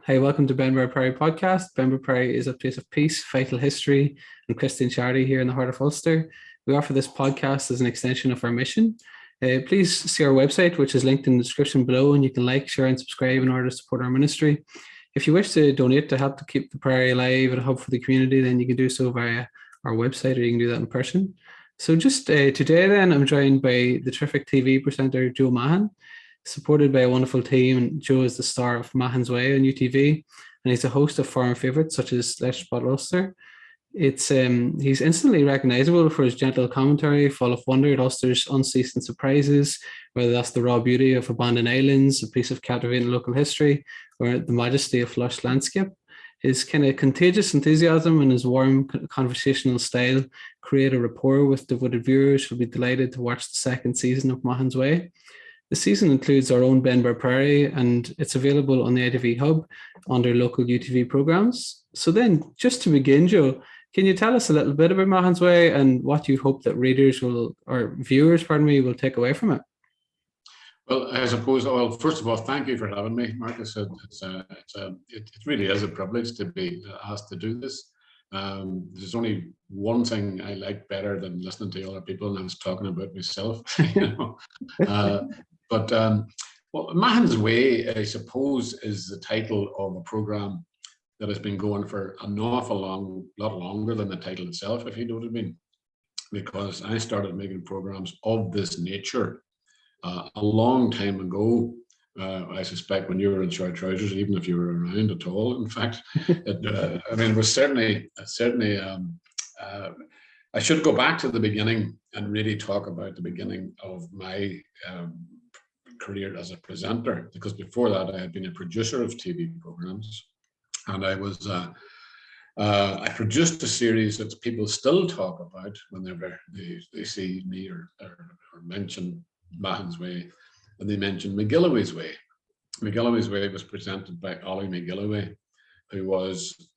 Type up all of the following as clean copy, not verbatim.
Hey, welcome to Benburb Priory podcast. Benburb Priory is a place of peace, vital history, and Christian charity here in the heart of Ulster. We offer this podcast as an extension of our mission. Please see our website, which is linked in the description below, and you can like, share, and subscribe in order to support our ministry. If you wish to donate to help to keep the Priory alive and a hub for the community, then you can do so via our website, or you can do that in person. So just today then, I'm joined by the terrific TV presenter, Joe Mahon, supported by a wonderful team. And Joe is the star of Mahon's Way on UTV, and he's a host of foreign favourites such as Let's Spot Ulster. He's instantly recognisable for his gentle commentary, full of wonder at Ulster's unceasing surprises, whether that's the raw beauty of abandoned islands, a piece of captivating local history, or the majesty of lush landscape. His kind of contagious enthusiasm and his warm conversational style create a rapport with devoted viewers who'll be delighted to watch the second season of Mahon's Way. The season includes our own Benburb Priory, and it's available on the ITV Hub under local UTV programmes. So then, just to begin, Joe, can you tell us a little bit about Mahon's Way and what you hope that readers will, or viewers, will take away from it? Well, I suppose, first of all, thank you for having me, Marcus. It really is a privilege to be asked to do this. There's only one thing I like better than listening to other people, and I was talking about myself. Well, Mahon's Way, I suppose, is the title of a programme that has been going for an awful lot longer than the title itself, if you know what I mean. Because I started making programmes of this nature a long time ago. I suspect when you were in short trousers, even if you were around at all. In fact, it was certainly. I should go back to the beginning and really talk about the beginning of my career as a presenter, because before that I had been a producer of TV programs, and I produced a series that people still talk about whenever they see me or mention Mahon's Way, and they mentioned McGilloway's Way. McGilloway's Way was presented by Ollie McGilloway, who was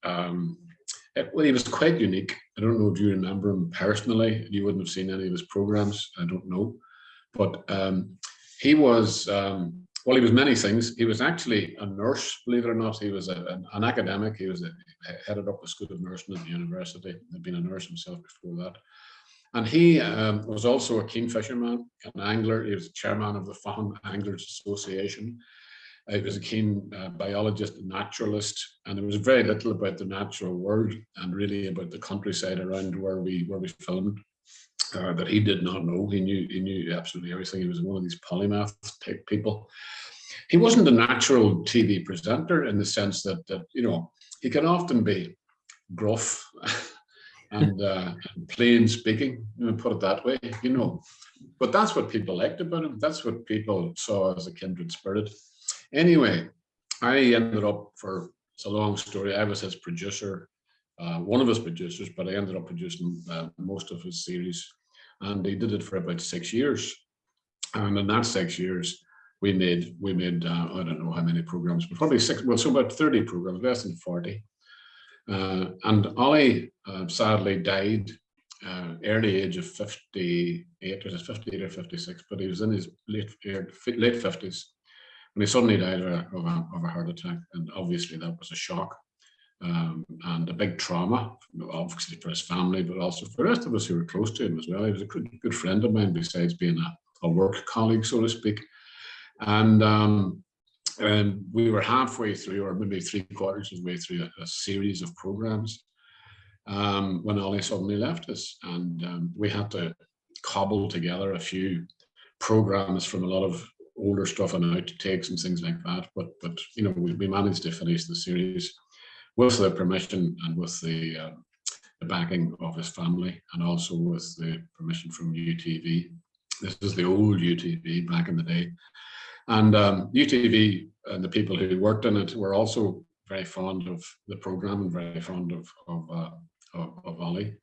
he was quite unique. I don't know if you remember him personally. You wouldn't have seen any of his programs, I don't know, but he was he was many things. He was actually a nurse, believe it or not. He was an academic. He headed up the School of Nursing at the university. He'd been a nurse himself before that. And he was also a kingfisherman, an angler. He was chairman of the Mahon Anglers Association. He was a keen biologist and naturalist, and there was very little about the natural world and really about the countryside around where we filmed that he did not know. He knew absolutely everything. He was one of these polymath type people. He wasn't a natural TV presenter in the sense that he can often be gruff and plain speaking, put it that way, But that's what people liked about him. That's what people saw as a kindred spirit. Anyway, I ended up, it's a long story, I was his producer, one of his producers, but I ended up producing most of his series, and he did it for about 6 years. And in that 6 years, we made I don't know how many programs, but probably about 30 programs, less than 40. And Ollie sadly died early age of 58, or 58 or 56, but he was in his late 50s. And he suddenly died of a heart attack, and obviously that was a shock and a big trauma, obviously for his family, but also for the rest of us who were close to him as well. He was a good friend of mine, besides being a work colleague, so to speak. And we were halfway through, or maybe 3/4 of the way through a series of programs when Ollie suddenly left us, and we had to cobble together a few programs from a lot of older stuff and outtakes and things like that, but we managed to finish the series with the permission and with the backing of his family, and also with the permission from UTV. This is the old UTV back in the day, and UTV and the people who worked in it were also very fond of the program and very fond of Ollie.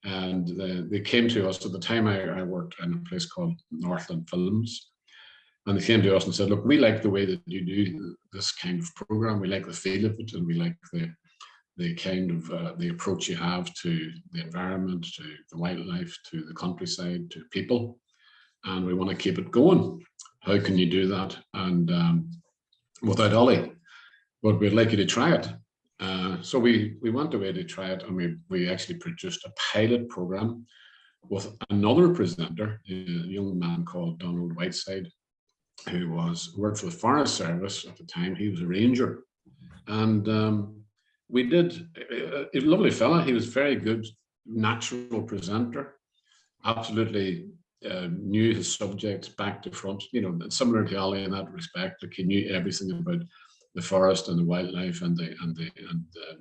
And they came to us at the time. I worked in a place called Northland Films. And they came to us and said, look, we like the way that you do this kind of program. We like the feel of it, and we like the kind of the approach you have to the environment, to the wildlife, to the countryside, to people. And we want to keep it going. How can you do that? And without Ollie? but we'd like you to try it. So we went away to try it, and we actually produced a pilot program with another presenter, a young man called Donald Whiteside, who worked for the Forest Service at the time. He was a ranger, and we did a lovely fella. He was very good, natural presenter, absolutely knew his subjects back to front. You know, similar to Ali in that respect. Like, he knew everything about the forest and the wildlife and the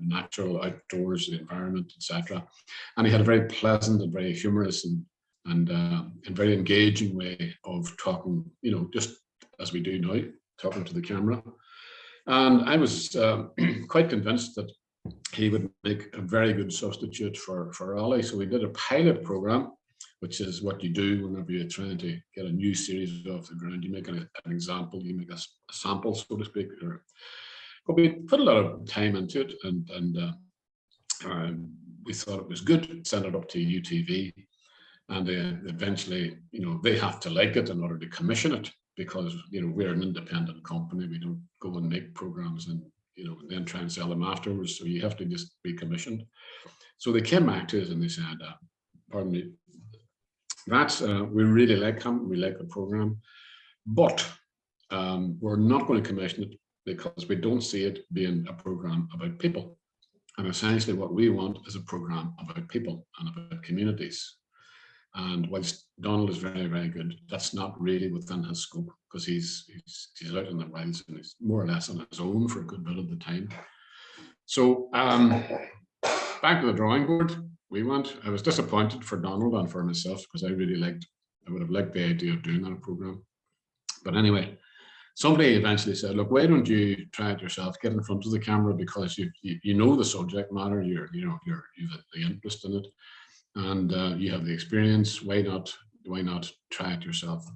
natural outdoors, the environment, etc. And he had a very pleasant and very humorous and very engaging way of talking. You know, just as we do now, talking to the camera. And I was quite convinced that he would make a very good substitute for Ollie. So we did a pilot program, which is what you do whenever you're trying to get a new series off the ground. You make an example, you make a sample, so to speak. But we put a lot of time into it, and we thought it was good. Sent it up to UTV, and eventually, you know, they have to like it in order to commission it, because, you know, we're an independent company. We don't go and make programs and, you know, then try and sell them afterwards. So you have to just be commissioned. So they came back to us and they said, pardon me, that's we really like him, we like the program, but we're not going to commission it because we don't see it being a program about people. And essentially what we want is a program about people and about communities. And whilst Donald is very, very good, that's not really within his scope, because he's out in the wilds and he's more or less on his own for a good bit of the time. So back to the drawing board we went. I was disappointed for Donald and for myself, because I would have liked the idea of doing that program. But anyway, somebody eventually said, look, why don't you try it yourself, get in front of the camera, because you know the subject matter, you've the interest in it, and you have the experience. Why not try it yourself?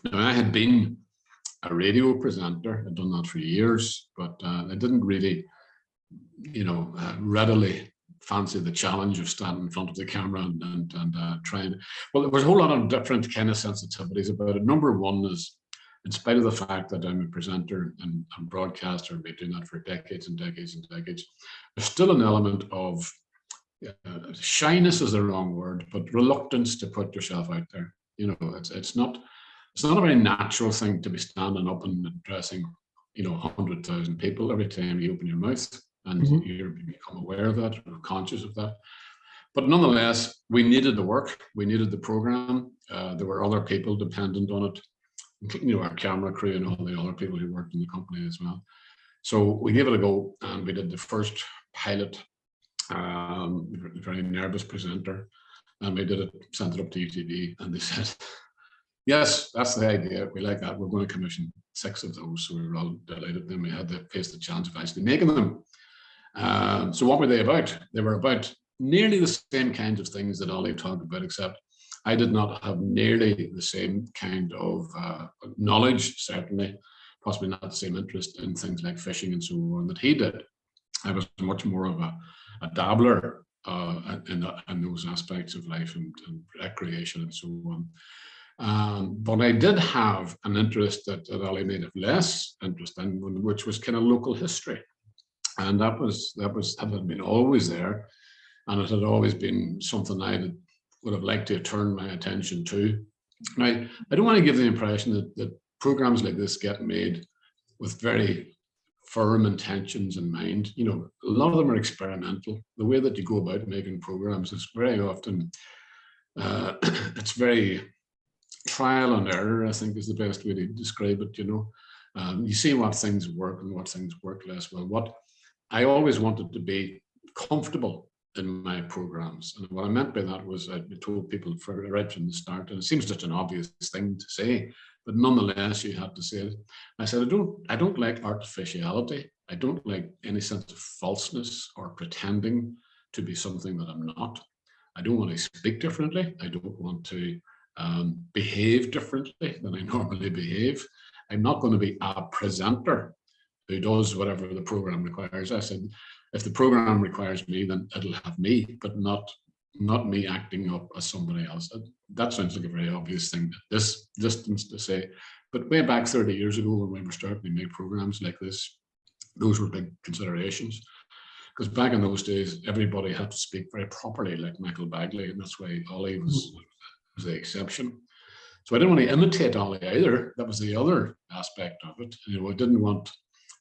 Now, I had been a radio presenter. I'd done that for years, but I didn't really, readily fancy the challenge of standing in front of the camera and trying. Well, there was a whole lot of different kind of sensitivities about it. Number one is, in spite of the fact that I'm a presenter and broadcaster and been doing that for decades and decades and decades, there's still an element of shyness is the wrong word, but reluctance to put yourself out there. You know, it's not a very natural thing to be standing up and addressing, 100,000 people every time you open your mouth, and you become aware of that or conscious of that. But nonetheless, we needed the work, we needed the program. There were other people dependent on it, our camera crew and all the other people who worked in the company as well. So we gave it a go, and we did the first pilot. Very nervous presenter, and we did it, sent it up to UTV, and they said, yes, that's the idea, we like that, we're going to commission 6 of those. So we were all delighted. Then we had to face the challenge of actually making them. So what were they about? They were about nearly the same kinds of things that Ollie talked about, except I did not have nearly the same kind of knowledge, certainly, possibly not the same interest in things like fishing and so on that he did. I was much more of a dabbler in those aspects of life and recreation and so on. But I did have an interest that Ali made of less interest in, which was kind of local history. And that had been always there. And it had always been something I would have liked to turn my attention to. Now, I don't want to give the impression that programs like this get made with very firm intentions in mind. A lot of them are experimental. The way that you go about making programs is very often, it's very trial and error, I think is the best way to describe it. You see what things work and what things work less well. What I always wanted to be comfortable in my programs. And what I meant by that was I told people right from the start, and it seems such an obvious thing to say, but nonetheless, you had to say it. I said, I don't like artificiality. I don't like any sense of falseness or pretending to be something that I'm not. I don't want to speak differently. I don't want to behave differently than I normally behave. I'm not going to be a presenter who does whatever the program requires. I said, if the program requires me, then it'll have me, but not me acting up as somebody else. That sounds like a very obvious thing at this distance to say, but way back 30 years ago when we were starting to make programs like this, those were big considerations. Because back in those days, everybody had to speak very properly, like Michael Bagley, and that's why Ollie was the exception. So I didn't want to imitate Ollie either. That was the other aspect of it. I didn't want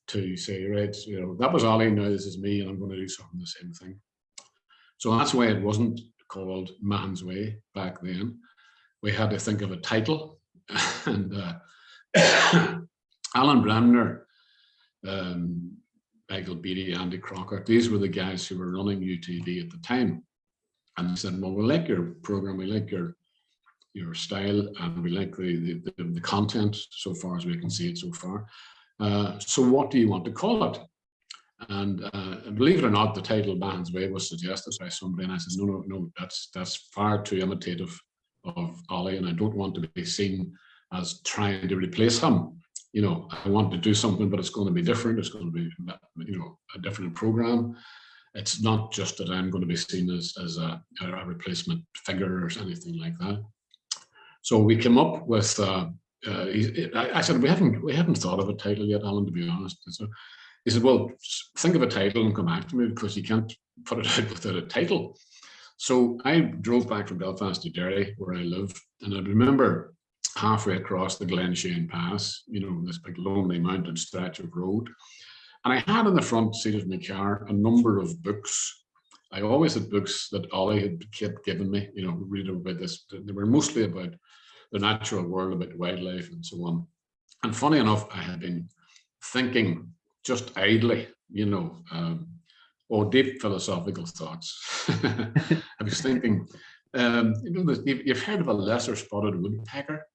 to say, right, that was Ollie, now this is me, and I'm going to do something the same thing. So that's why it wasn't called Mahon's Way back then. We had to think of a title, and Alan Bremner, Michael Beattie, Andy Crocker, these were the guys who were running UTV at the time. And they said, well, we like your program, we like your style, and we like the content so far as we can see it so far. So what do you want to call it? And believe it or not, the title Mahon's Way was suggested by somebody, and I said, no, that's far too imitative of Ollie, and I don't want to be seen as trying to replace him. I want to do something, but it's going to be different. It's going to be, a different program. It's not just that I'm going to be seen as a replacement figure or anything like that. So we came up with. I said we haven't thought of a title yet, Alan, to be honest. And so he said, well, think of a title and come back to me, because you can't put it out without a title. So I drove back from Belfast to Derry, where I live, and I remember halfway across the Glenshane Pass, this big lonely mountain stretch of road. And I had in the front seat of my car a number of books. I always had books that Ollie had kept giving me, read about this. They were mostly about the natural world, about wildlife and so on. And funny enough, I had been thinking just idly, deep philosophical thoughts. I was thinking, you've heard of a lesser spotted woodpecker.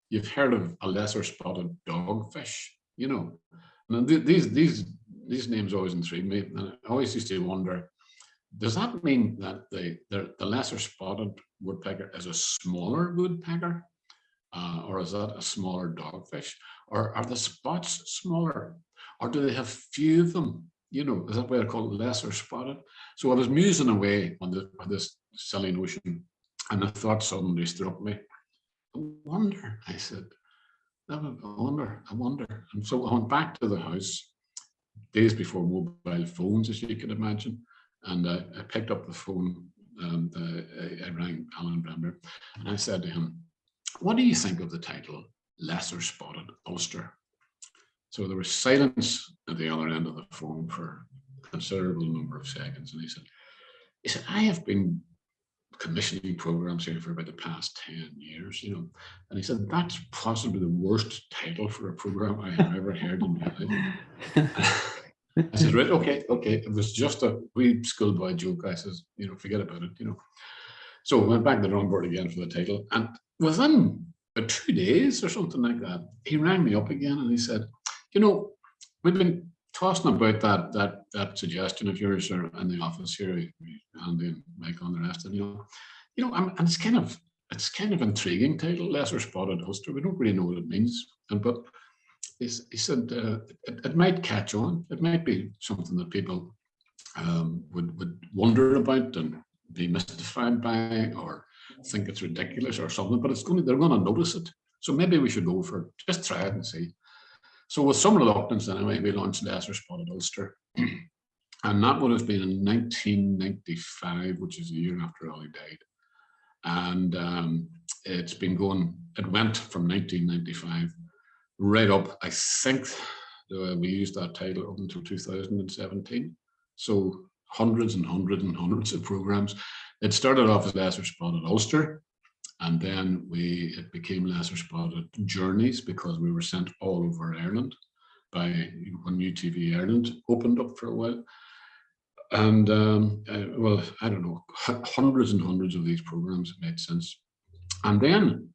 You've heard of a lesser spotted dogfish, And these names always intrigue me. And I always used to wonder, does that mean that the lesser spotted woodpecker is a smaller woodpecker? Or is that a smaller dogfish? Or are the spots smaller? Or do they have few of them? Is that why they're called lesser spotted? So I was musing away on this silly notion, and the thought suddenly struck me. I wonder, I said, I wonder. And so I went back to the house, days before mobile phones, as you can imagine, and I picked up the phone, and I rang Alan Bremner, and I said to him, what do you think of the title, Lesser Spotted Ulster? So there was silence at the other end of the phone for a considerable number of seconds, and he said, I have been commissioning programs here for about the past 10 years, and he said, that's possibly the worst title for a program I have ever heard in my life. I said, right, okay, it was just a wee schoolboy joke. I says, forget about it, So I went back to the drawing board again for the title, and within 2 days or something like that, he rang me up again and he said, we've been tossing about that suggestion of yours in the office here, Andy and Mike and the rest, and and it's kind of intriguing title, Lesser Spotted Ulster. We don't really know what it means, but he said it might catch on. It might be something that people would wonder about and be mystified by, or think it's ridiculous or something. But they're going to notice it. So maybe we should go for it. Just try it and see. So with some reluctance, anyway, we launched Lesser Spotted Ulster, and that would have been in 1995, which is a year after Ollie died. And it's been going. It went from 1995 right up. I think we used that title up until 2017. So hundreds and hundreds and hundreds of programs. It started off as Lesser Spotted Ulster, and then it became Lesser Spotted Journeys, because we were sent all over Ireland when UTV Ireland opened up for a while. And well, I don't know, hundreds and hundreds of these programs made sense. And then,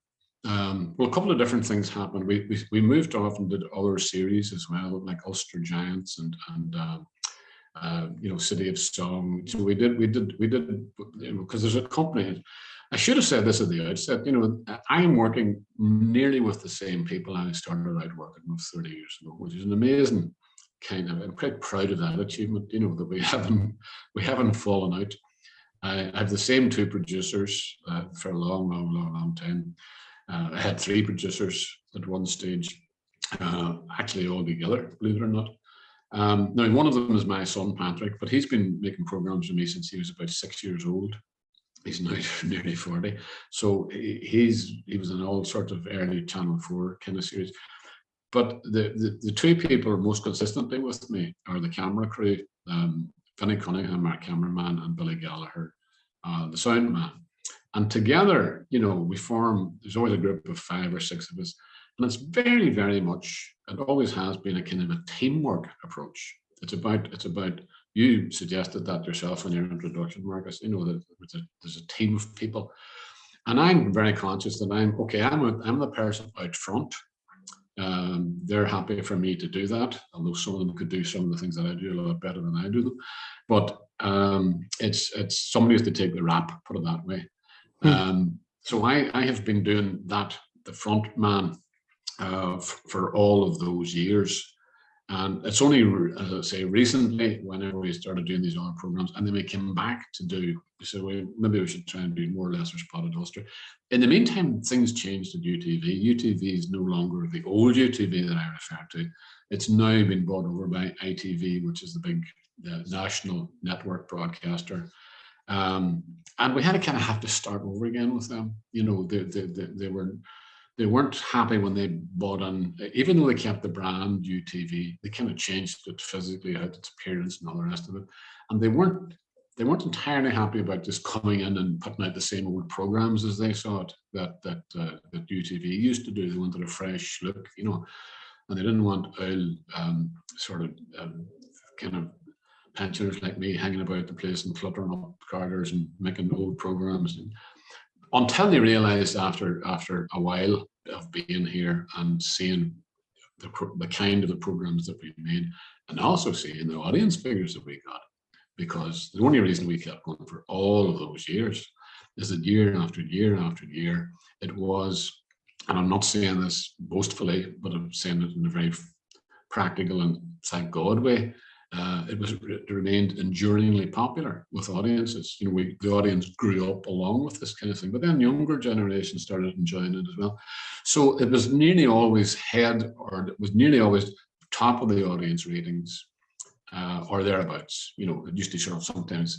well, a couple of different things happened. We moved off and did other series as well, like Ulster Giants and City of Song. So we did, because there's a company. I should have said this at the outset. I'm working nearly with the same people I started out working with 30 years ago, which is an amazing kind of. I'm quite proud of that achievement. That we haven't fallen out. I have the same two producers for a long time. I had three producers at one stage, actually all together, believe it or not. Now, one of them is my son, Patrick, but he's been making programs with me since he was about 6 years old. He's now nearly 40. So he was in all sorts of early Channel 4 kind of series. But the two people most consistently with me are the camera crew, Vinnie Cunningham, our cameraman, and Billy Gallagher, the sound man. And together, we form, there's always a group of 5 or 6 of us. And it's very, very much, it always has been a kind of a teamwork approach. It's about, you suggested that yourself in your introduction, Marcus, that there's a team of people. And I'm very conscious that I'm the person out front. They're happy for me to do that, although some of them could do some of the things that I do a lot better than I do them. But it's somebody has to take the rap, put it that way. So I have been doing that, the front man, for all of those years. And it's only, as I say, recently, whenever we started doing these other programs, and then we came back to do, so maybe we should try and do more Lesser Spotted Ulster. In the meantime, things changed at UTV. UTV is no longer the old UTV that I refer to. It's now been bought over by ITV, which is the big national network broadcaster. And we had to kind of have to start over again with them. They weren't happy when they bought in, even though they kept the brand UTV, they kind of changed it physically, out its appearance and all the rest of it. And they weren't entirely happy about just coming in and putting out the same old programs as they saw it, that UTV used to do. They wanted a fresh look, and they didn't want old kind of pensioners like me hanging about the place and cluttering up corridors and making old programs. Until they realised after a while of being here and seeing the kind of the programs that we made, and also seeing the audience figures that we got, because the only reason we kept going for all of those years is that year after year after year, it was, and I'm not saying this boastfully, but I'm saying it in a very practical and thank God way, it remained enduringly popular with audiences. The audience grew up along with this kind of thing, but then younger generations started enjoying it as well. So it was nearly always top of the audience ratings, or thereabouts. It used to sort of sometimes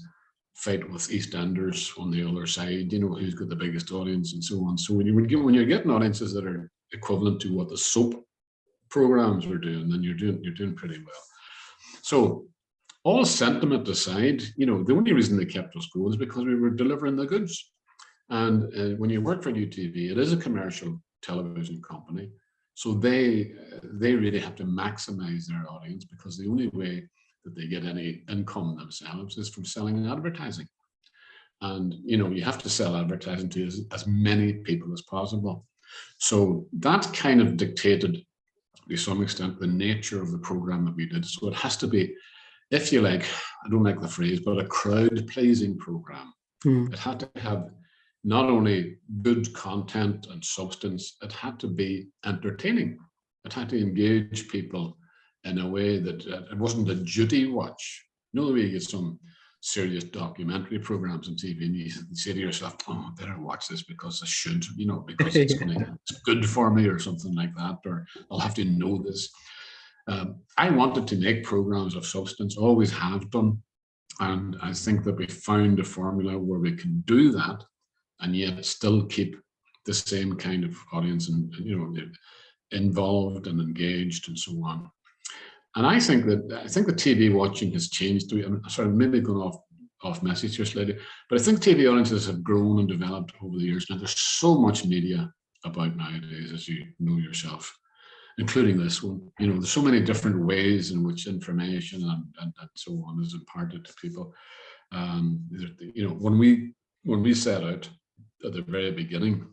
fight with EastEnders on the other side, who's got the biggest audience and so on. So when you're getting audiences that are equivalent to what the soap programs are doing, then you're doing pretty well. So all sentiment aside, the only reason they kept us going is because we were delivering the goods. And when you work for UTV, it is a commercial television company. So they really have to maximize their audience, because the only way that they get any income themselves is from selling advertising. And, you have to sell advertising to as many people as possible. So that kind of dictated, to some extent, the nature of the program that we did. So it has to be, if you like, I don't like the phrase, but a crowd-pleasing program. It had to have not only good content and substance, it had to be entertaining. It had to engage people in a way that it wasn't a duty watch. The way you get some serious documentary programs on TV and you say to yourself, I better watch this because I should, because it's good for me or something like that, or I'll have to know this. I wanted to make programs of substance, always have done. And I think that we found a formula where we can do that and yet still keep the same kind of audience and involved and engaged and so on. And I think the TV watching has changed. I'm sorry, maybe going off message here slightly, but I think TV audiences have grown and developed over the years. Now there's so much media about nowadays, as you know yourself, including this one. There's so many different ways in which information and so on is imparted to people. When we set out at the very beginning,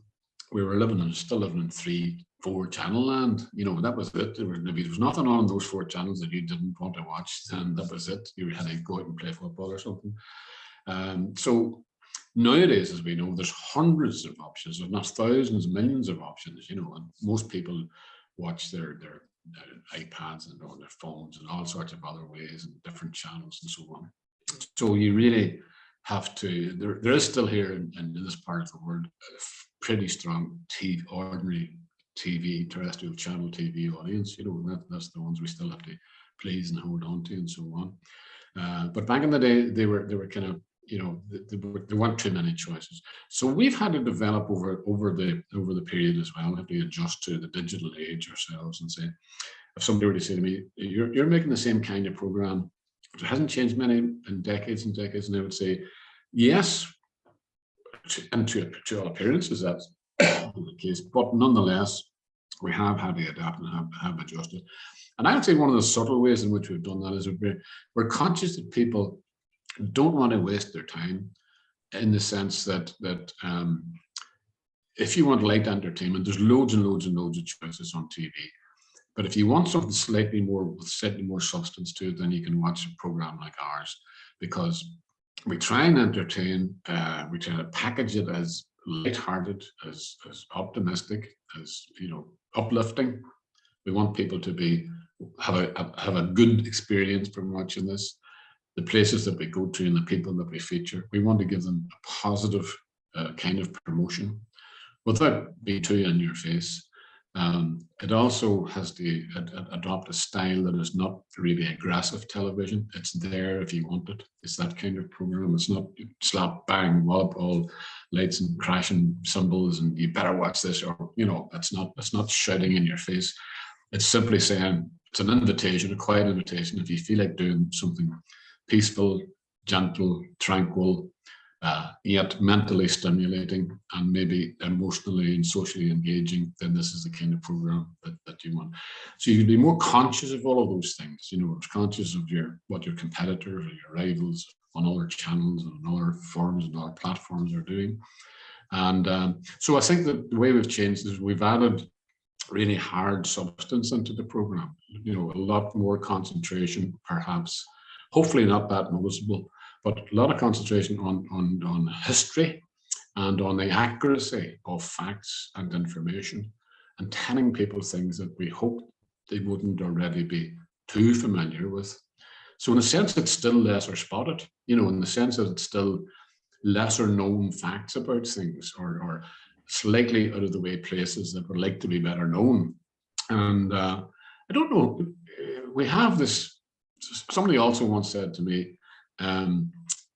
we were still living in 3-4 channel land. That was it. There was nothing on those 4 channels that you didn't want to watch, and that was it. You had to go out and play football or something. So nowadays, as we know, there's hundreds of options, if not thousands, millions of options. And most people watch their iPads and on their phones and all sorts of other ways and different channels and so on. So you really have to. There is still here in this part of the world a pretty strong ordinary TV, terrestrial channel TV audience. That's the ones we still have to please and hold on to and so on. But back in the day, they were kind of, there weren't too many choices. So we've had to develop over the period as well, have to adjust to the digital age ourselves and say, if somebody were to say to me, you're making the same kind of program, it hasn't changed many in decades and decades, and I would say, yes, and to all appearances that's the case, but nonetheless, we have had to adapt and have adjusted. And I would say one of the subtle ways in which we've done that is we're conscious that people don't want to waste their time, in the sense that if you want light entertainment, there's loads and loads and loads of choices on TV. But if you want something slightly more substance to it, then you can watch a program like ours, because we try and entertain, we try to package it as lighthearted, as optimistic, as uplifting. We want people to have a good experience from watching this. The places that we go to and the people that we feature, we want to give them a positive kind of promotion without being too in your face. It also has to adopt a style that is not really aggressive television. It's there if you want it. It's that kind of program. It's not slap, bang, wallop, all lights and crashing cymbals and you better watch this, or it's not shouting in your face. It's simply saying, it's an invitation, a quiet invitation. If you feel like doing something peaceful, gentle, tranquil, yet mentally stimulating and maybe emotionally and socially engaging, then this is the kind of program that you want. So you can be more conscious of all of those things, conscious of what your competitors or your rivals on other channels and on other forums and other platforms are doing. And so I think that the way we've changed is we've added really hard substance into the program, a lot more concentration, perhaps, hopefully not that noticeable, but a lot of concentration on history and on the accuracy of facts and information, and telling people things that we hope they wouldn't already be too familiar with. So in a sense, it's still lesser spotted, in the sense that it's still lesser known facts about things, or slightly out of the way places that would like to be better known. And I don't know, we have this, somebody also once said to me,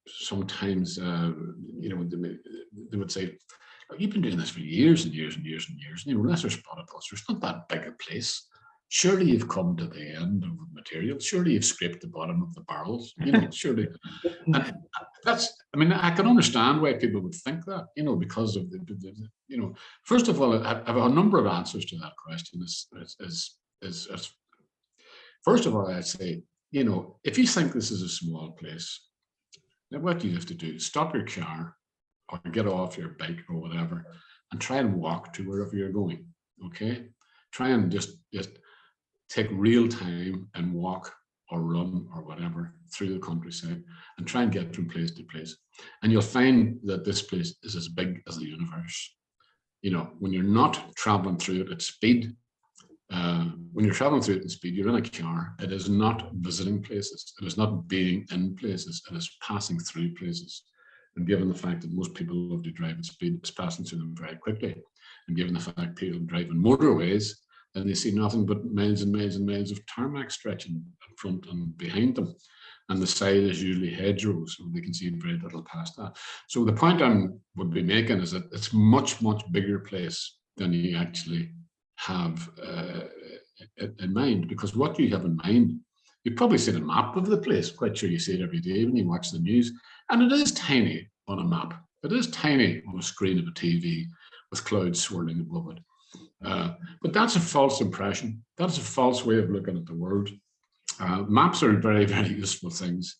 sometimes, they would say, you've been doing this for years and years and years and years, lesser spotted Ulster, it's not that big a place. Surely you've come to the end of the material. Surely you've scraped the bottom of the barrels, surely. And I can understand why people would think that, because of first of all, I have a number of answers to that question. First of all, I'd say, if you think this is a small place, then what you have to do is stop your car or get off your bike or whatever and try and walk to wherever you're going, okay? Try and just take real time and walk or run or whatever through the countryside and try and get from place to place. And you'll find that this place is as big as the universe. When you're not traveling through it at speed, when you're traveling through it in speed, you're in a car. It is not visiting places. It is not being in places. It is passing through places. And given the fact that most people love to drive at speed, it's passing through them very quickly. And given the fact people drive on motorways, then they see nothing but miles and miles and miles of tarmac stretching in front and behind them. And the side is usually hedgerows, so they can see very little past that. So the point I would be making is that it's much, much bigger place than you actually have in mind, because what you have in mind, you've probably seen a map of the place. Quite sure you see it every day when you watch the news, and it is tiny on a map. It is tiny on a screen of a TV with clouds swirling above it. But that's a false impression. That's a false way of looking at the world. Maps are very, very useful things,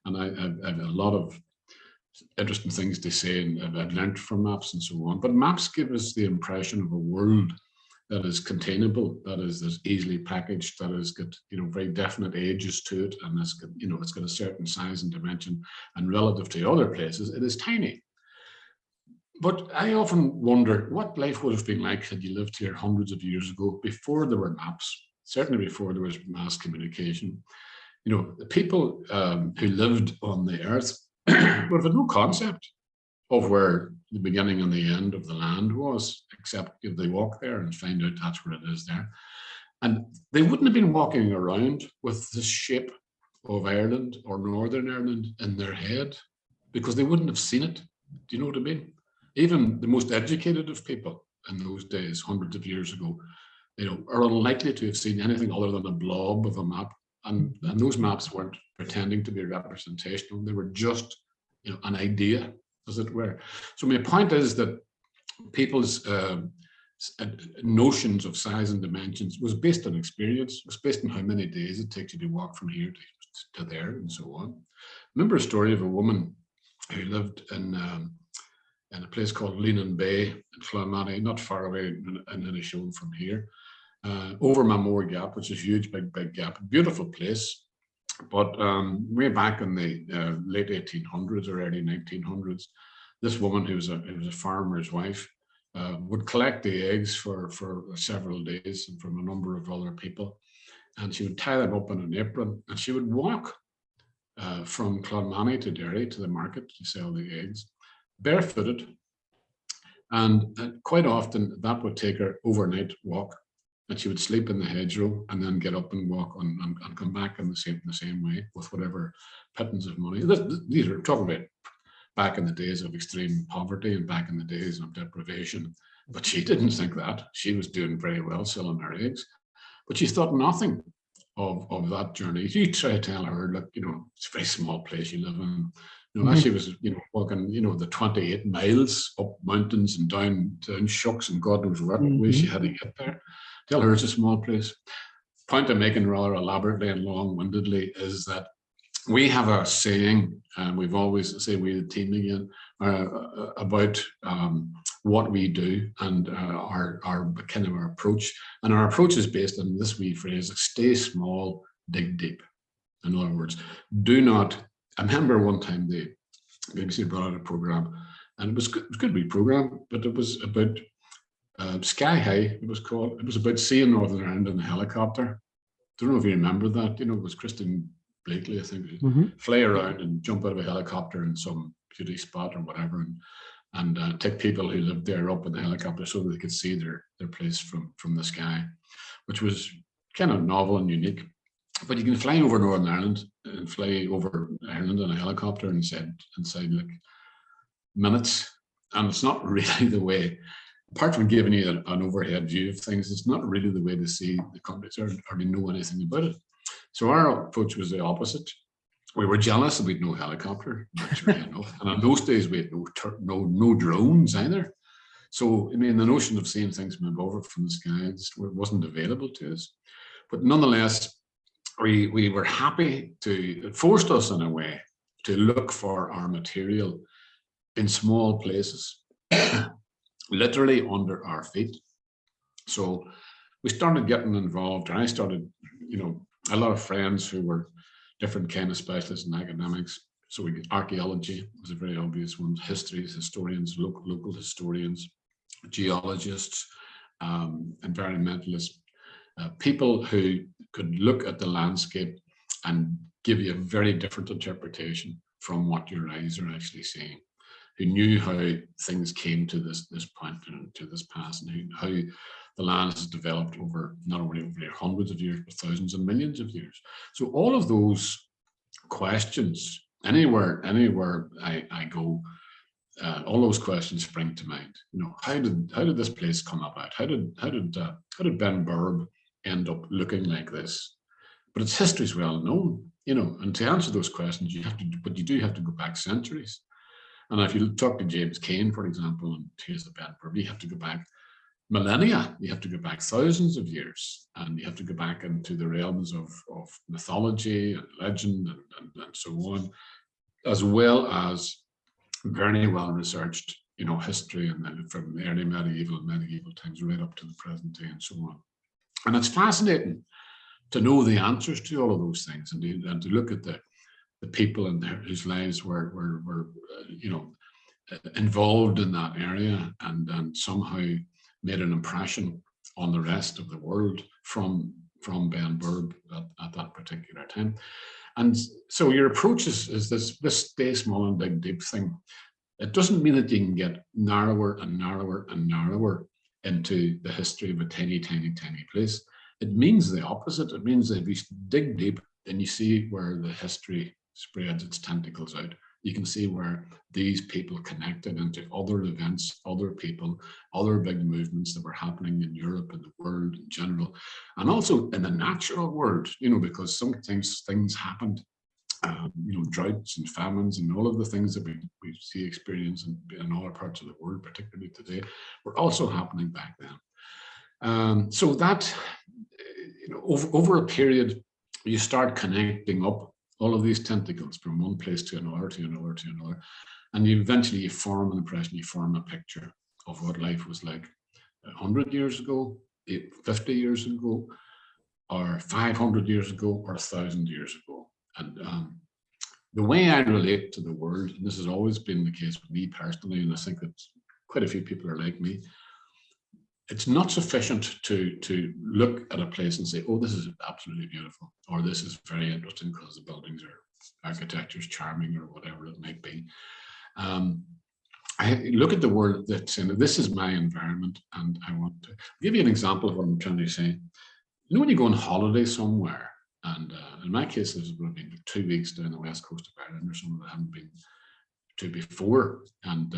and I have a lot of interesting things to say, and I've learned from maps and so on. But maps give us the impression of a world that is containable, that is easily packaged, that has got very definite ages to it, and it's got a certain size and dimension, and relative to other places, it is tiny. But I often wonder what life would have been like had you lived here hundreds of years ago, before there were maps, certainly before there was mass communication. The people who lived on the earth would have had no concept of where the beginning and the end of the land was, except if they walk there and find out that's where it is there. And they wouldn't have been walking around with the shape of Ireland or Northern Ireland in their head, because they wouldn't have seen it. Do you know what I mean? Even the most educated of people in those days, hundreds of years ago, are unlikely to have seen anything other than a blob of a map. And those maps weren't pretending to be representational. They were just, an idea, as it were. So my point is that people's notions of size and dimensions was based on experience, was based on how many days it takes you to walk from here to there, and so on. I remember a story of a woman who lived in a place called Leanan Bay in Clonmany, not far away in Inishowen from here, over Mamore Gap, which is a huge, big gap, beautiful place. But way back in the late 1800s or early 1900s, this woman who was a farmer's wife would collect the eggs for several days and from a number of other people. And she would tie them up in an apron, and she would walk from Clonmany to Derry to the market to sell the eggs, barefooted. And quite often that would take her overnight walk, and she would sleep in the hedgerow and then get up and walk and come back in the same way with whatever pittance of money. These are talking about back in the days of extreme poverty and back in the days of deprivation. But she didn't think that. She was doing very well selling her eggs, but she thought nothing of that journey. You try to tell her, look, it's a very small place you live in. As she was, walking, the 28 miles up mountains and down shucks and God knows what way she had to get there. Tell her it's a small place. Point I'm making rather elaborately and long-windedly is that we have a saying, and we've always say we the team again, about what we do and our kind of our approach. And our approach is based on this wee phrase: stay small, dig deep. In other words, do not. I remember one time the BBC brought out a program, and it was good to be program, but it was about Sky High. It was called. It was about seeing Northern Ireland in a helicopter. Don't know if you remember that. It was Christine Blakely, I think, fly around and jump out of a helicopter in some beauty spot or whatever, and take people who lived there up in the helicopter so that they could see their place from the sky, which was kind of novel and unique. But you can fly over Northern Ireland and fly over Ireland in a helicopter inside like minutes, and it's not really the way. Apart from giving you an overhead view of things, it's not really the way to see the countries or to know anything about it. So our approach was the opposite. We were jealous that we'd no helicopter, naturally enough. And in those days, we had no drones either. So, the notion of seeing things move over from the sky just wasn't available to us. But nonetheless, we were happy it forced us in a way to look for our material in small places, literally under our feet. So we started getting involved, and I started, a lot of friends who were different kind of specialists in academics. So archaeology was a very obvious one, historians, local historians, geologists, environmentalists, people who could look at the landscape and give you a very different interpretation from what your eyes are actually seeing, who knew how things came to this point and to this past, and how the land has developed over not only over hundreds of years, but thousands and millions of years. So all of those questions, anywhere I go, all those questions spring to mind. How did this place come about? How did Benburb end up looking like this? But its history is well known, and to answer those questions, you do have to go back centuries. And if you talk to James Cain, for example, and Tears of Benburb, you have to go back millennia, you have to go back thousands of years, and you have to go back into the realms of mythology and legend and so on, as well as very well researched, history, and then from the early medieval times right up to the present day and so on. And it's fascinating to know the answers to all of those things, and to look at the people whose lives were involved in that area and somehow made an impression on the rest of the world from Benburb at that particular time. And so your approach is this stay small and dig deep thing. It doesn't mean that you can get narrower and narrower and narrower into the history of a tiny, tiny, tiny place. it means the opposite. It means that if you dig deep, then you see where the history spreads its tentacles out. You can see where these people connected into other events, other people, other big movements that were happening in Europe and the world in general, and also in the natural world, because sometimes things happened, droughts and famines and all of the things that we see experience in other parts of the world, particularly today, were also happening back then. So that, over a period, you start connecting up all of these tentacles from one place to another, and you form an impression, you form a picture of what life was like 100 years ago, 50 years ago, or 500 years ago, or 1,000 years ago. And the way I relate to the world, and this has always been the case with me personally, and I think that quite a few people are like me, it's not sufficient to look at a place and say, oh, this is absolutely beautiful, or this is very interesting because the buildings or architecture is charming, or whatever it might be. I look at the world that's in, this is my environment, and I want to give you an example of what I'm trying to say. When you go on holiday somewhere, and in my case, this would have been 2 weeks down the west coast of Ireland, or somewhere I haven't been to before, and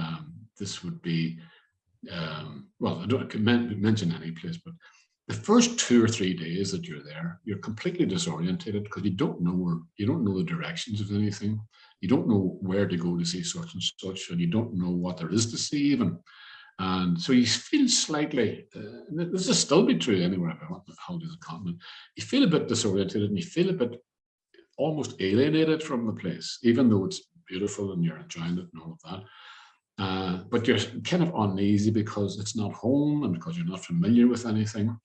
this would be, well, I don't mention any place, but the first 2 or 3 days that you're there, you're completely disorientated because you don't know the directions of anything. You don't know where to go to see such and such, and you don't know what there is to see even. And so you feel slightly, this is still be true anywhere I went on holidays on the continent, you feel a bit disorientated and you feel a bit almost alienated from the place, even though it's beautiful and you're enjoying it and all of that. But you're kind of uneasy because it's not home and because you're not familiar with anything.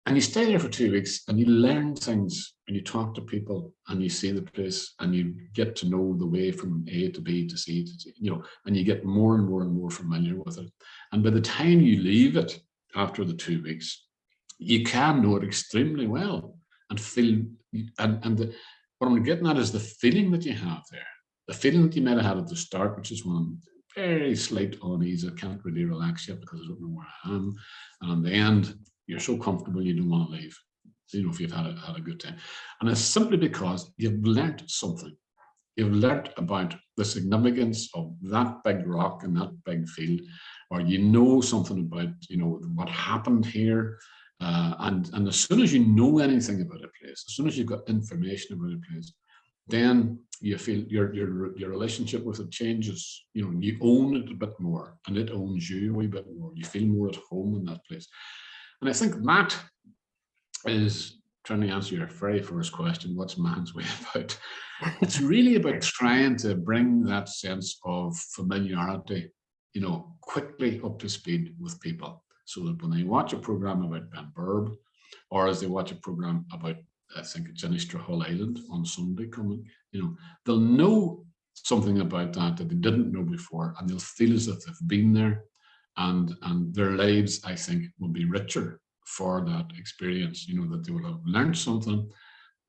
And you stay there for 2 weeks and you learn things and you talk to people and you see the place and you get to know the way from A to B to C to C, and you get more and more and more familiar with it. And by the time you leave it after the 2 weeks, you can know it extremely well and feel, what I'm getting at is the feeling that you have there, the feeling that you might have had at the start, which is one very slight unease. I can't really relax yet because I don't know where I am. And in the end, you're so comfortable you don't want to leave, if you've had a good time. And it's simply because you've learned something. You've learned about the significance of that big rock and that big field, or something about, what happened here. And as soon as you know anything about a place, as soon as you've got information about a place, then you feel your relationship with it changes. You own it a bit more, and it owns you a wee bit more. You feel more at home in that place. And I think that is, trying to answer your very first question, what's Mahon's way about? It's really about trying to bring that sense of familiarity, quickly up to speed with people, so that when they watch a program about Benburb, or as they watch a program about, I think it's in Hull Island on Sunday coming, they'll know something about that they didn't know before, and they'll feel as if they've been there, and their lives, I think, will be richer for that experience, that they will have learned something,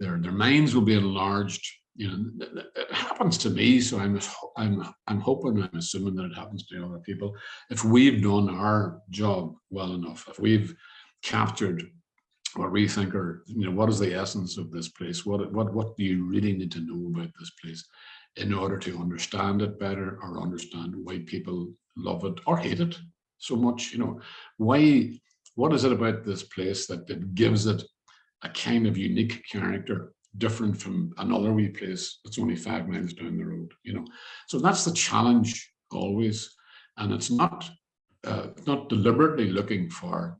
their minds will be enlarged. It happens to me, so I'm hoping, I'm assuming that it happens to other people. If we've done our job well enough, if we've captured what we think are, what is the essence of this place? What do you really need to know about this place in order to understand it better, or understand why people love it or hate it so much? What is it about this place that gives it a kind of unique character, different from another wee place that's only 5 miles down the road? So that's the challenge always, and it's not deliberately looking for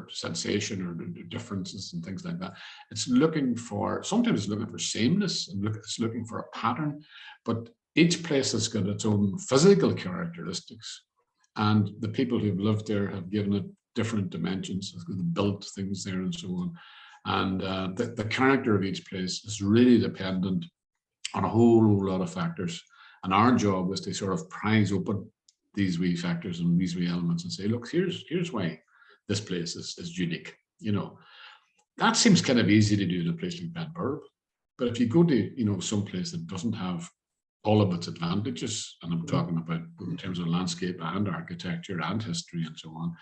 sensation or differences and things like that. It's looking for, sometimes it's looking for sameness, and it's looking for a pattern, but each place has got its own physical characteristics, and the people who've lived there have given it different dimensions, have built things there and so on. And the character of each place is really dependent on a whole lot of factors. And our job is to sort of prise open these wee factors and these wee elements and say, look, here's why this place is unique. That seems kind of easy to do in a place like Benburb. But if you go to, some place that doesn't have all of its advantages, and I'm talking about in terms of landscape and architecture and history and so on,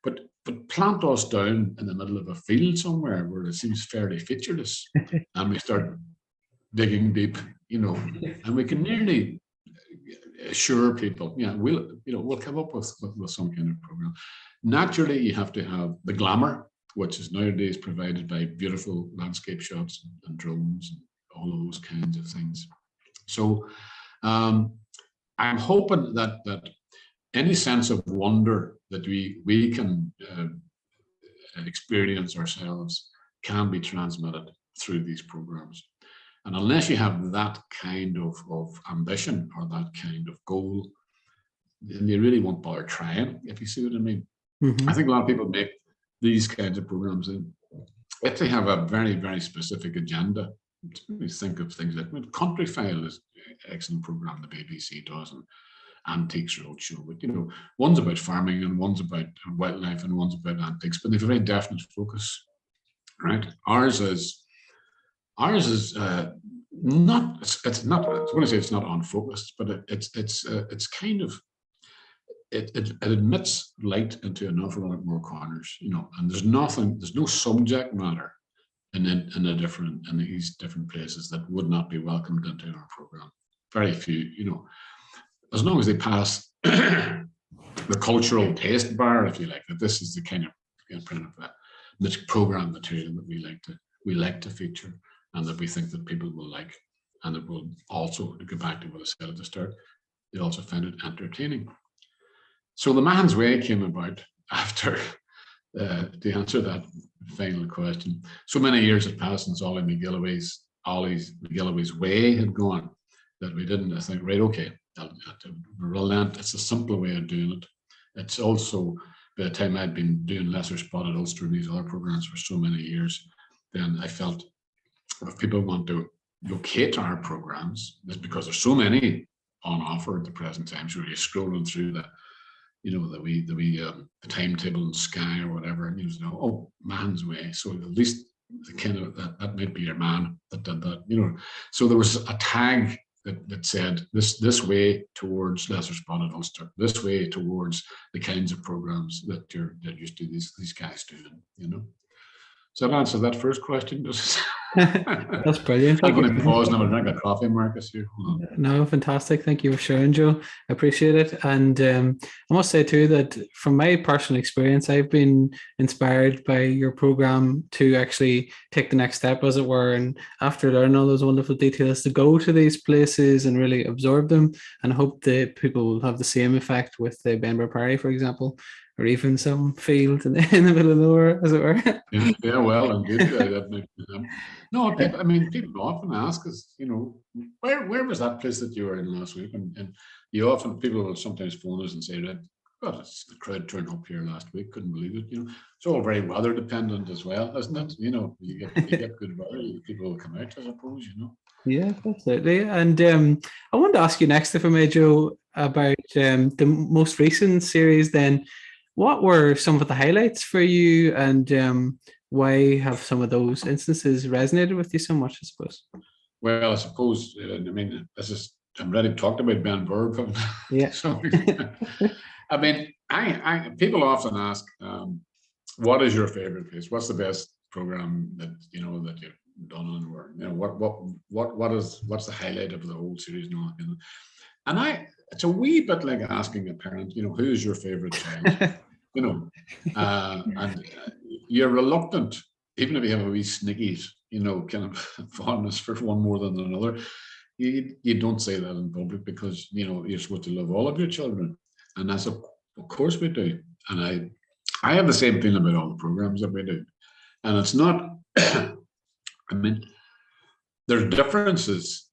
But plant us down in the middle of a field somewhere where it seems fairly featureless, and we start digging deep, and we can nearly assure people, we'll come up with some kind of program. Naturally, you have to have the glamour, which is nowadays provided by beautiful landscape shots and drones and all of those kinds of things. So I'm hoping that any sense of wonder that we can experience ourselves can be transmitted through these programs. And unless you have that kind of ambition or that kind of goal, then you really won't bother trying, if you see what I mean. Mm-hmm. I think a lot of people make these kinds of programs, and if they have a very, very specific agenda, we think of things like Country File is an excellent program the BBC does, and Antiques Roadshow, but one's about farming and one's about wildlife and one's about antiques, but they have a very definite focus, right? Ours is not. It's not. I was going to say it's not unfocused, but it's kind of it admits light into an awful lot more corners, and there's no subject matter in these different places that would not be welcomed into our program. Very few, as long as they pass the cultural taste bar, if you like, that this is the kind of program material that we like to feature, and that we think that people will like, and that will also, to go back to what I said at the start, they also find it entertaining. So the Mahon's Way came about after, to answer that final question, so many years had passed since Ollie McGilloway's Way had gone, that we didn't, I think, right, okay, relent. It's a simple way of doing it. It's also, by the time I'd been doing Lesser Spotted Ulster and these other programs for so many years, then I felt if people want to locate our programs, it's because there's so many on offer at the present time. So you're scrolling through the timetable in Sky or whatever, and oh, Mahon's Way. So at least the kind of that might be your man that did that, So there was a tag that said this way towards Lesser Spotted Ulster, this way towards the kinds of programs that used to these guys doing, So that answers that first question. That's brilliant. I'm going to pause and I'm going to drink a coffee, Marcus. Here. No, fantastic. Thank you for sharing, Joe. I appreciate it. And I must say too that from my personal experience, I've been inspired by your program to actually take the next step, as it were. And after learning all those wonderful details, to go to these places and really absorb them. And I hope that people will have the same effect with the Benburb Priory, for example, or even some field in the middle of nowhere, as it were. Yeah, well, and good. No, people often ask us, where was that place that you were in last week? And people will sometimes phone us and say, God, it's the crowd turned up here last week. Couldn't believe it. It's all very weather dependent as well, isn't it? You get good weather, people will come out, I suppose. Yeah, absolutely. And I wanted to ask you next, if I may, Joe, about the most recent series. Then, what were some of the highlights for you, and why have some of those instances resonated with you so much, I suppose? Well, I suppose, I'm already talked about Benburb. Yeah. So, people often ask, what is your favorite place? What's the best program that you've done on, or what's the highlight of the whole series and all? And it's a wee bit like asking a parent, who is your favorite child? And you're reluctant, even if you have a wee sneaky, kind of fondness for one more than another. You don't say that in public because, you're supposed to love all of your children. And that's, of course we do. And I have the same feeling about all the programs that we do. And it's not, there's differences,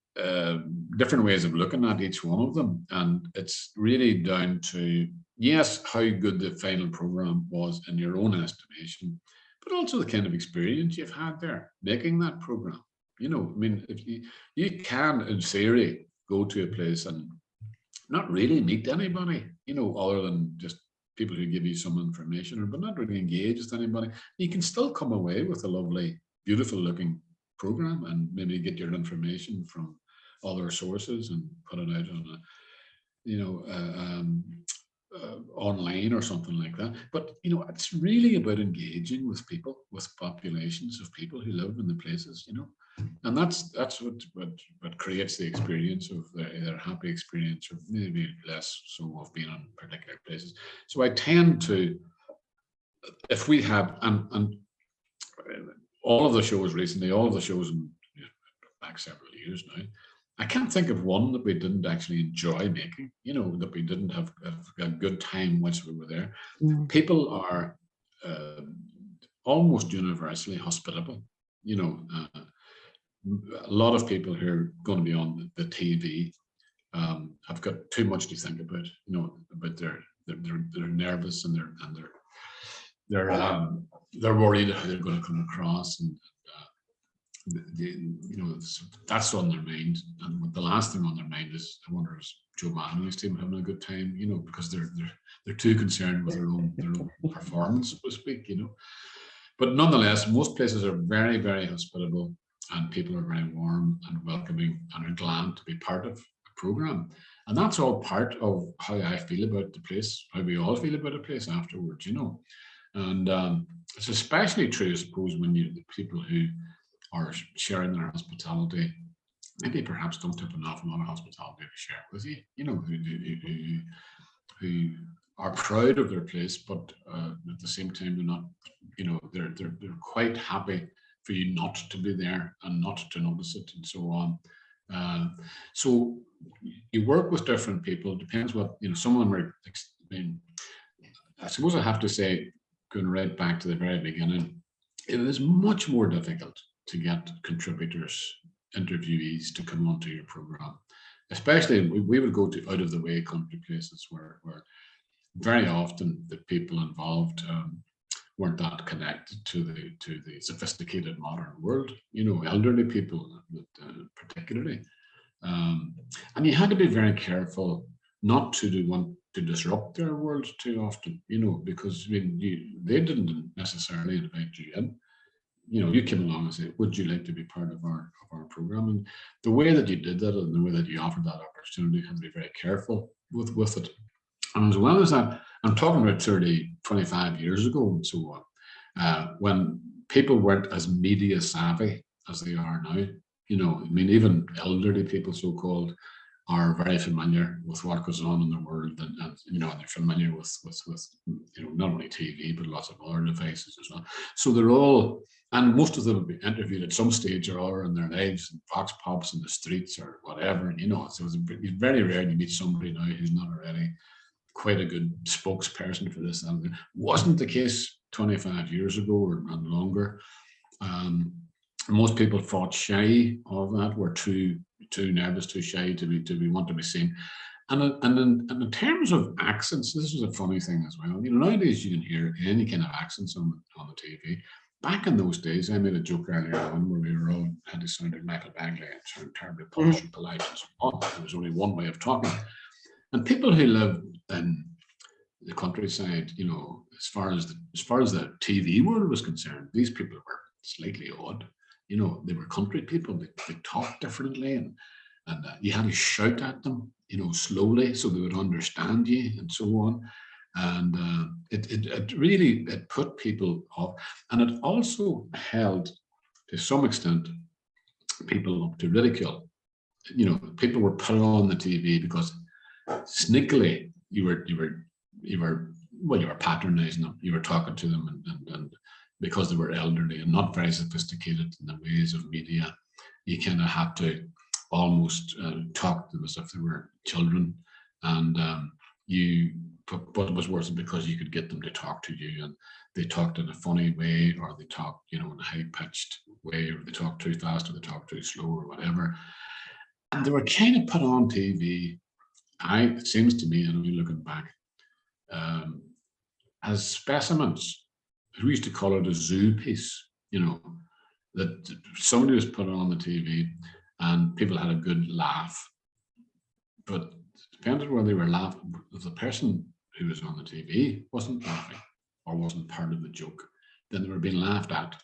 different ways of looking at each one of them. And it's really down to, yes, how good the final program was in your own estimation, but also the kind of experience you've had there making that program. If you can, in theory, go to a place and not really meet anybody, other than just people who give you some information, but not really engage with anybody, you can still come away with a lovely, beautiful looking program and maybe get your information from other sources and put it out on online or something like that. But you know, it's really about engaging with people, with populations of people who live in the places, you know, and that's what creates the experience of their happy experience, or maybe less so, of being in particular places. So I tend to, if we have, and all of the shows recently, all of the shows in, you know, back several years now, I can't think of one that we didn't actually enjoy making, you know, that we didn't have a good time whilst we were there. People are almost universally hospitable, you know. A lot of people who are going to be on the TV have got too much to think about, you know, about they're nervous, and they're worried how they're going to come across, and you know, that's on their mind. And the last thing on their mind is, I wonder, is Joe Mahon's team having a good time, you know, because they're too concerned with their own performance, so to speak, you know. But nonetheless, most places are very, very hospitable, and people are very warm and welcoming and are glad to be part of a program. And that's all part of how I feel about the place, how we all feel about a place afterwards, you know. And it's especially true, I suppose, when the people who are sharing their hospitality maybe perhaps don't have enough amount of hospitality to share with you, you know, who are proud of their place, but at the same time they're not, you know, they're quite happy for you not to be there and not to notice it, and so on. So you work with different people. It depends what, you know, some of them are, I mean, I suppose I have to say, going right back to the very beginning, it is much more difficult to get contributors, interviewees to come onto your program. Especially, we would go to out of the way country places where very often the people involved weren't that connected to the sophisticated modern world, you know, elderly people particularly. And you had to be very careful not to want to disrupt their world too often, you know, because I mean, they didn't necessarily invite you in. You know, you came along and said, would you like to be part of our program? And the way that you did that, and the way that you offered that opportunity, you had to be very careful with it. And as well as that, I'm talking about 25 years ago and so on, when people weren't as media savvy as they are now. You know, I mean, even elderly people, so-called, are very familiar with what goes on in the world, and you know, they're familiar with you know, not only TV but lots of other devices as well. So they're all, and most of them will be interviewed at some stage or other in their lives, in vox pops in the streets or whatever. And you know, so it's very rare to meet somebody now who's not already quite a good spokesperson for this. And it wasn't the case 25 years ago and longer. Most people fought shy of that, were too nervous, too shy to want to be seen. And in terms of accents, this is a funny thing as well. You know, nowadays you can hear any kind of accents on the TV. Back in those days, I made a joke earlier on where we were all had to sound like Michael Bagley and sound terribly polished and polite and so on. There was only one way of talking. And people who live in the countryside, you know, as far as the TV world was concerned, these people were slightly odd. You know, they were country people. They talked differently, and you had to shout at them, you know, slowly so they would understand you, and so on. And it really put people off, and it also held, to some extent, people up to ridicule. You know, people were put on the TV because sneakily you were patronizing them. You were talking to them, and because they were elderly and not very sophisticated in the ways of media, you kind of had to almost talk to them as if they were children. And but it was worse because you could get them to talk to you, and they talked in a funny way, or they talked, you know, in a high-pitched way, or they talked too fast, or they talked too slow, or whatever. And they were kind of put on TV, it seems to me, and I'm looking back, as specimens. We used to call it a zoo piece, you know, that somebody was put on the TV and people had a good laugh. But depending whether they were laughing, if the person who was on the TV wasn't laughing or wasn't part of the joke, then they were being laughed at.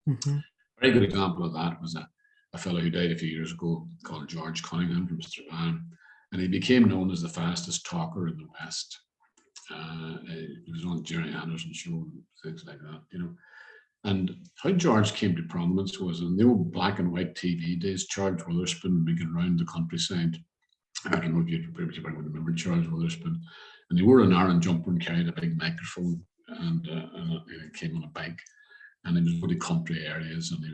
Mm-hmm. A very good example of that was a fellow who died a few years ago called George Cunningham from Strabane, and he became known as the fastest talker in the West. He was on Jerry Anderson's show and things like that, you know. And how George came to prominence was in the old black and white TV days. Charles Witherspoon would get around the countryside. I don't know if you remember Charles Witherspoon, and he wore an orange jumper and carried a big microphone, and he came on a bike, and he was going to country areas, and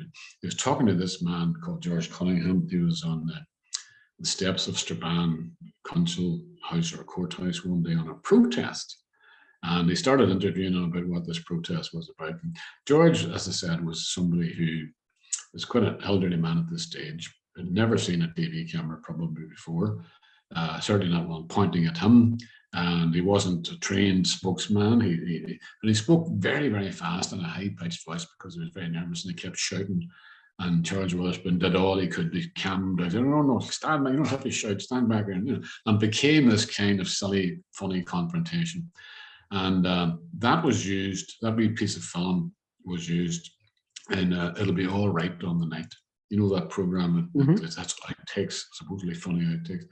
he was talking to this man called George Cunningham. He was on the steps of Strabane Council House or Courthouse one day on a protest. And he started interviewing him about what this protest was about. And George, as I said, was somebody who was quite an elderly man at this stage, had never seen a TV camera probably before, certainly not one pointing at him. And he wasn't a trained spokesman. But he spoke very, very fast in a high-pitched voice because he was very nervous and he kept shouting. And Charles Witherspoon did all he could to calm him down. No, stand back, you don't have to shout, stand back. And became this kind of silly, funny confrontation. And that was used, that wee piece of film was used in It'll Be All Right on the Night. You know that program, that's outtakes, supposedly funny outtakes.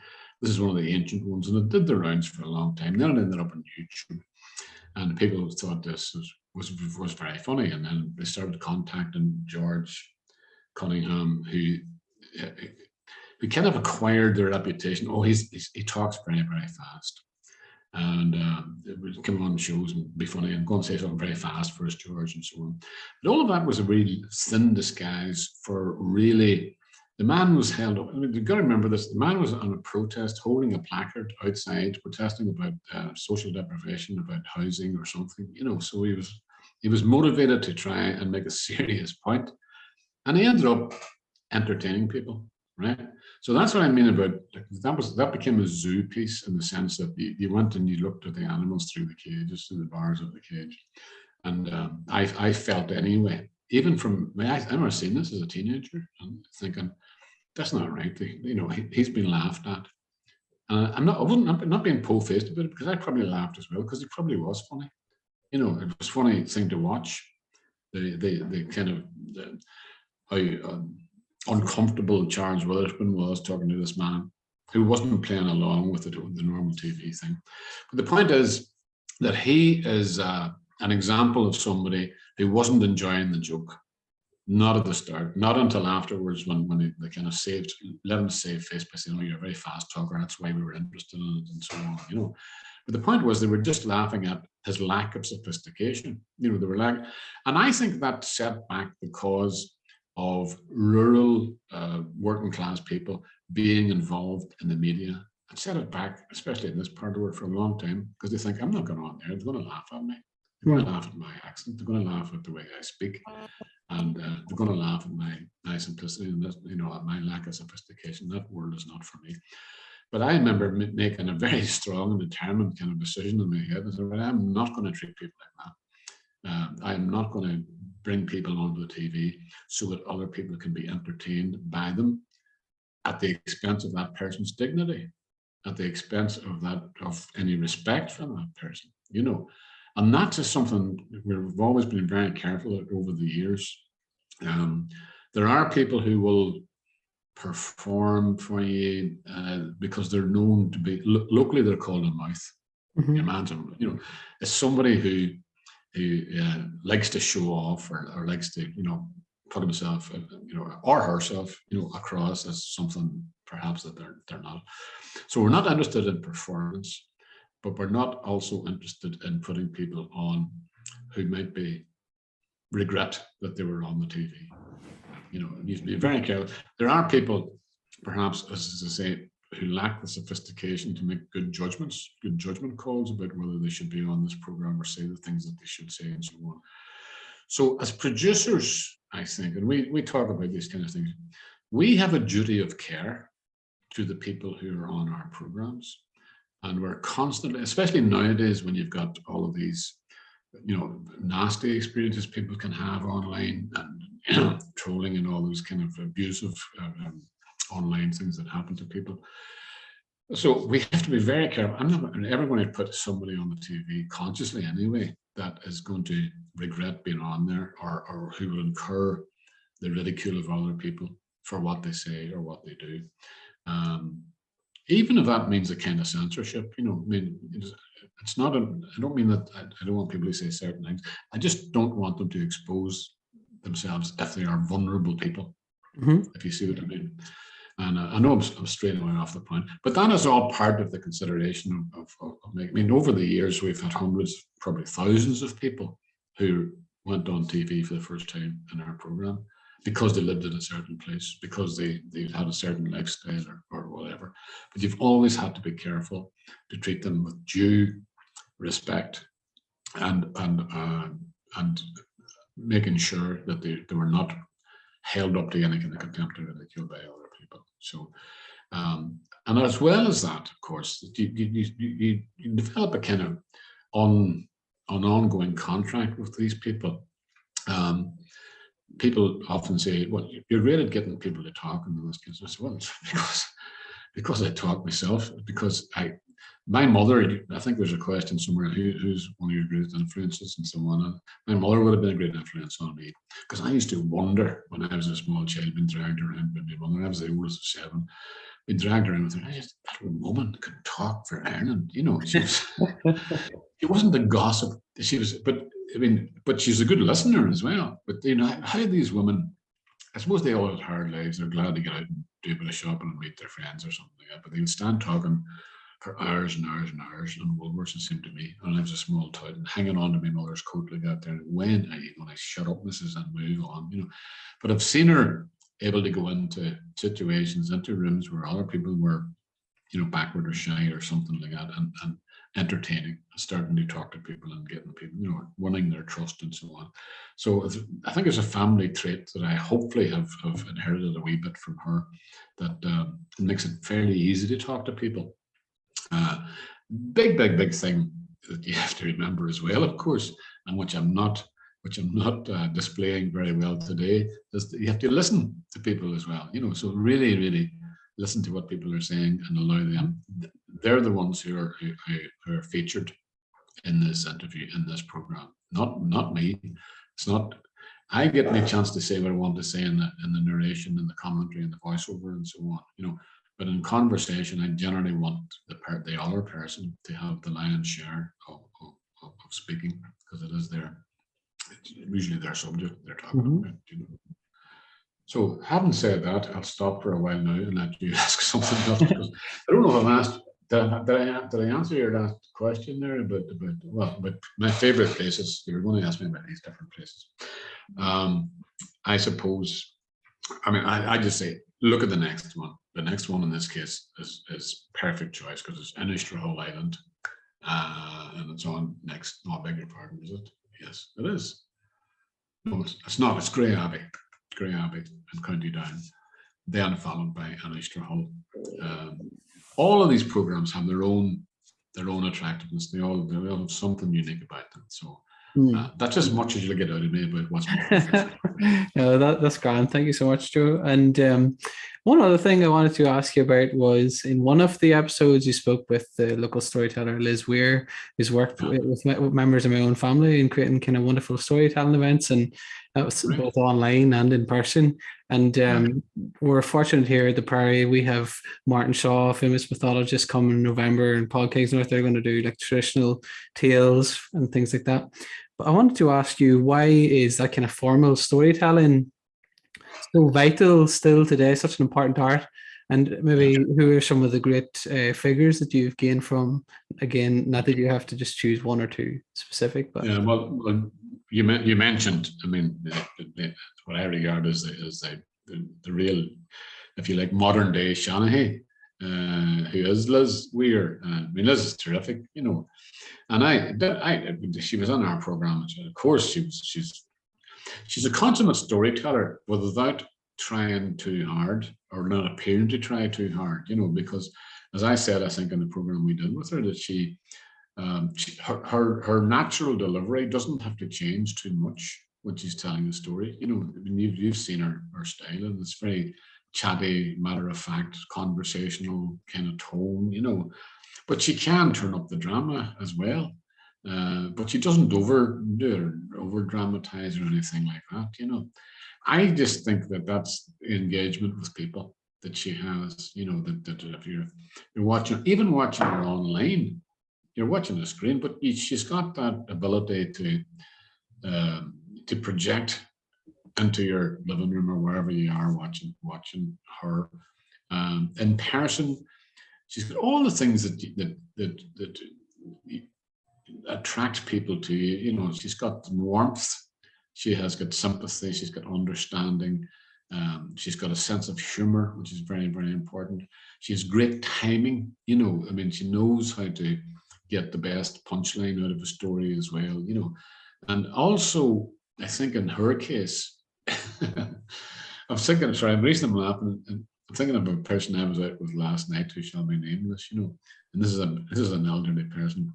This is one of the ancient ones, and it did the rounds for a long time. Then it ended up on YouTube, and people thought this was very funny. And then they started contacting George Cunningham, who kind of acquired the reputation. Oh, he talks very, very fast. And it would come on shows and be funny and go and say something very fast for us, George, and so on. But all of that was a really thin disguise for really, the man was held up. I mean, you've got to remember this, the man was on a protest holding a placard outside protesting about social deprivation, about housing or something, you know, so he was motivated to try and make a serious point. And he ended up entertaining people, right? So that's what I mean about, that became a zoo piece in the sense that you went and you looked at the animals through the cages, through the bars of the cage. And I felt anyway, even from, I remember seeing this as a teenager and thinking, that's not right. You know, he's been laughed at. I'm not being po-faced about it because I probably laughed as well because it probably was funny. You know, it was a funny thing to watch. The kind of, how uncomfortable Charles Witherspoon was talking to this man who wasn't playing along with the normal TV thing. But the point is that he is an example of somebody who wasn't enjoying the joke, not at the start, not until afterwards when they kind of let him save face by saying, oh, you're a very fast talker, that's why we were interested in it and so on, you know. But the point was they were just laughing at his lack of sophistication. You know, they were like, and I think that set back the cause of rural working class people being involved in the media and set it back, especially in this part of the world, for a long time, because they think, I'm not going on there, they're going to laugh at me. They're going to laugh at my accent, they're going to laugh at the way I speak, and they're going to laugh at my simplicity and that, you know, at my lack of sophistication. That world is not for me. But I remember making a very strong and determined kind of decision in my head. I said, well, I'm not going to treat people like that. I'm not going to bring people onto the TV so that other people can be entertained by them at the expense of that person's dignity, at the expense of any respect from that person, you know. And that's just something we've always been very careful of over the years. There are people who will perform for you because they're known to be, locally they're called a mouth. Your man's, you know, it's somebody who likes to show off or likes to, you know, put himself, you know, or herself, you know, across as something perhaps that they're not. So we're not interested in performance, but we're not also interested in putting people on who might regret that they were on the TV. You know, it needs to be very careful. There are people, perhaps, as I say, who lack the sophistication to make good judgment calls about whether they should be on this program or say the things that they should say and so on. So as producers, I think, and we talk about these kind of things, we have a duty of care to the people who are on our programs. And we're constantly, especially nowadays when you've got all of these, you know, nasty experiences people can have online and, you know, trolling and all those kind of abusive online things that happen to people. So we have to be very careful. I'm not ever going to put somebody on the TV consciously anyway that is going to regret being on there or who will incur the ridicule of other people for what they say or what they do. even if that means a kind of censorship, I mean, it's not I don't mean that I don't want people to say certain things. I just don't want them to expose themselves if they are vulnerable people, if you see what I mean. And I know I'm straying away off the point, but that is all part of the consideration of I mean, over the years, we've had hundreds, probably thousands of people who went on TV for the first time in our program because they lived in a certain place, because they had a certain lifestyle or whatever. But you've always had to be careful to treat them with due respect and making sure that they were not held up to any kind of contempt or ridicule by other people. So, and as well as that, of course, you develop a kind of an ongoing contract with these people. People often say, well, you're great at getting people to talk in those cases. I say, well, because I talk myself, because my mother, I think there's a question somewhere, who's one of your greatest influences and so on. And my mother would have been a great influence on me, because I used to wonder when I was a small child, being dragged around by my mother. I was the oldest of 7, being dragged around with her. That woman could talk for Ireland, she was, she wasn't a gossip. She was, but she's a good listener as well. But how these women, I suppose they all had hard lives. They're glad to get out and do a bit of shopping and meet their friends or something like that. But they would stand talking for hours and hours and hours on Woolworths, it seemed to me. And I was a small town, hanging on to my mother's coat like that there. When are you going to shut up, Mrs. and move on? But I've seen her able to go into situations, into rooms where other people were, backward or shy or something like that, and entertaining, starting to talk to people and getting people, winning their trust and so on. So I think it's a family trait that I hopefully have inherited a wee bit from her, that makes it fairly easy to talk to people. Big thing that you have to remember as well, of course, and which I'm not displaying very well today, is that you have to listen to people as well. So really listen to what people are saying and allow them. They're the ones who are featured in this interview, in this program, not me. It's not. I get my chance to say what I want to say in the narration and the commentary and the voiceover and so on. But in conversation, I generally want the other person to have the lion's share of speaking, because it is usually their subject they're talking about. So, having said that, I'll stop for a while now and let you ask something else, because I don't know if I'm asked. Did I answer your last question there about my favorite places? You were going to ask me about these different places. I suppose. I mean, I just say, look at the next one. The next one in this case is perfect choice, because it's Innistrohol Island, and it's on next. No, I beg your pardon, is it? Yes, it is. No, it's not. It's Grey Abbey in County Down, then followed by Innistrohol. All of these programs have their own attractiveness. They all have something unique about them. So that's as much as you'll get out of me about what's more. No, that's grand. Thank you so much, Joe. And one other thing I wanted to ask you about was, in one of the episodes, you spoke with the local storyteller Liz Weir, who's worked with members of my own family in creating kind of wonderful storytelling events, and that was both online and in person. And we're fortunate here at the Priory. We have Martin Shaw, famous mythologist, coming in November, and Paul Kingsnorth. They're going to do like traditional tales and things like that. But I wanted to ask you, why is that kind of formal storytelling so vital still today, such an important art? And maybe who are some of the great figures that you've gained from? Again, not that you have to just choose one or two specific, but well, you mentioned. I mean, what I regard as the real, if you like, modern day Shanahy, who is Liz Weir. I mean, Liz is terrific, And she was on our program. Of course, she's a consummate storyteller, but without trying too hard, or not appearing to try too hard. Because, as I said, I think in the program we did with her, that her natural delivery doesn't have to change too much when she's telling the story. I mean, you've seen her style, and it's very chatty, matter of fact, conversational kind of tone. But she can turn up the drama as well. But she doesn't overdo it or over dramatize or anything like that. I just think that that's engagement with people. that she has, that if you're watching, even watching her online, you're watching the screen, but she's got that ability to project into your living room or wherever you are watching her in person. She's got all the things that attract people to you. She's got warmth, she has got sympathy, she's got understanding, she's got a sense of humor, which is very, very important. She has great timing, she knows how to get the best punchline out of a story as well, and also I think in her case, I'm reason I'm laughing, and I'm thinking of a person I was out with last night who shall be nameless, and this is an elderly person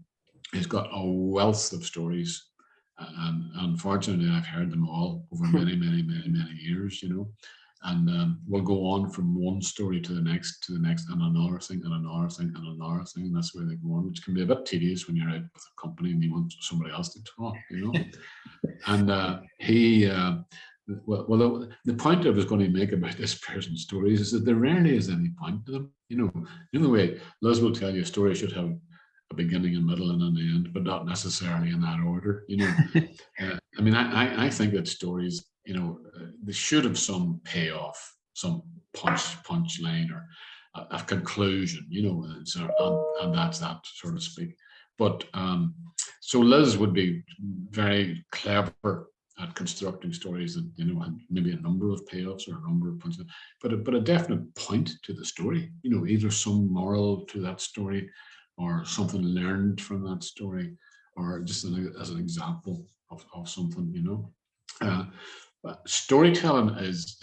who's got a wealth of stories, and unfortunately I've heard them all over many, many, many, many years, and we'll go on from one story to the next, and another thing, and another thing, and another thing, and that's where they go on, which can be a bit tedious when you're out with a company and you want somebody else to talk, And he, well, the point I was going to make about this person's stories is that there rarely is any point to them. The way Liz will tell you a story should have a beginning, a middle, and an end, but not necessarily in that order. I think that stories, they should have some payoff, some punch line, or a conclusion, and that's that, so to speak. But so Liz would be very clever at constructing stories that had maybe a number of payoffs or a number of punches, but a definite point to the story. Either some moral to that story, or something learned from that story, or just as an example of something. But storytelling is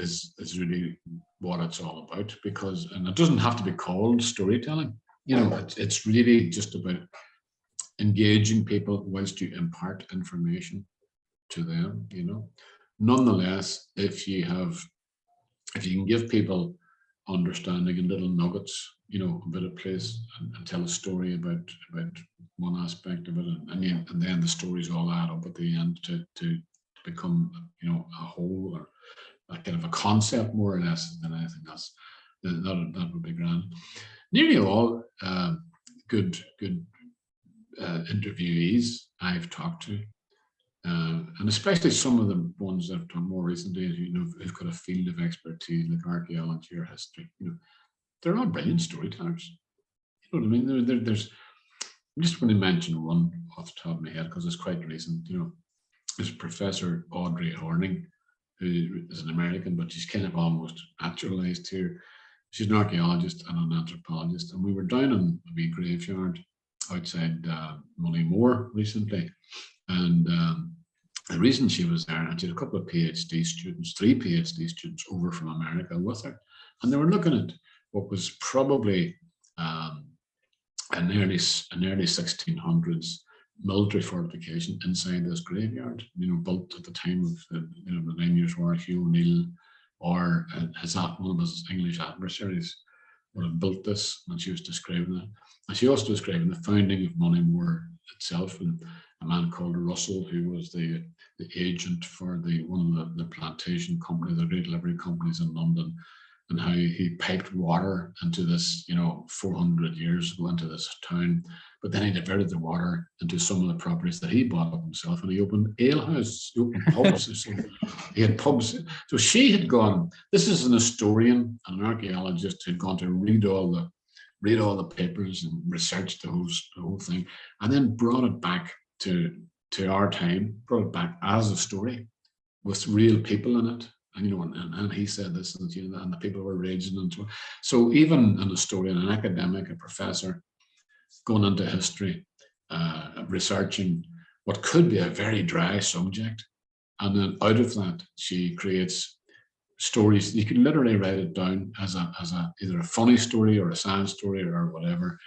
really what it's all about, and it doesn't have to be called storytelling. It's really just about engaging people whilst you impart information to them. Nonetheless, if you can give people understanding and little nuggets, a bit of place, and tell a story about one aspect of it, and then the stories all add up at the end to become a whole, or a kind of a concept, more or less, than anything else. That would be grand. Nearly all good interviewees I've talked to, and especially some of the ones I've done more recently, who've got a field of expertise like archaeology or history, they're all brilliant storytellers. You know what I mean? There's, I'm just going to mention one off the top of my head because it's quite recent. There's Professor Audrey Horning, who is an American, but she's kind of almost naturalized here. She's an archaeologist and an anthropologist, and we were down in a wee graveyard outside Moneymore recently, and the reason she was there, and she had a couple of PhD students, 3 PhD students over from America with her, and they were looking at what was probably an early 1600s military fortification inside this graveyard, built at the time of the 9 Years' War. Hugh O'Neill, or one of his English adversaries, would have built this, and she was describing that. And she also describing the founding of Moneymore itself, and a man called Russell, who was the agent for one of the plantation companies, the great delivery companies in London, and how he piped water into this, 400 years ago into this town, but then he diverted the water into some of the properties that he bought up himself, and he opened alehouses, he opened pubs. So he had pubs. So she had gone, this is an historian and an archaeologist who had gone to read all the papers and research the whole thing, and then brought it back to our time, brought it back as a story with real people in it. And he said this, and the people were raging and so on. So even an historian, an academic, a professor, going into history, researching what could be a very dry subject, and then out of that she creates stories. You can literally write it down as either a funny story or a sad story or whatever.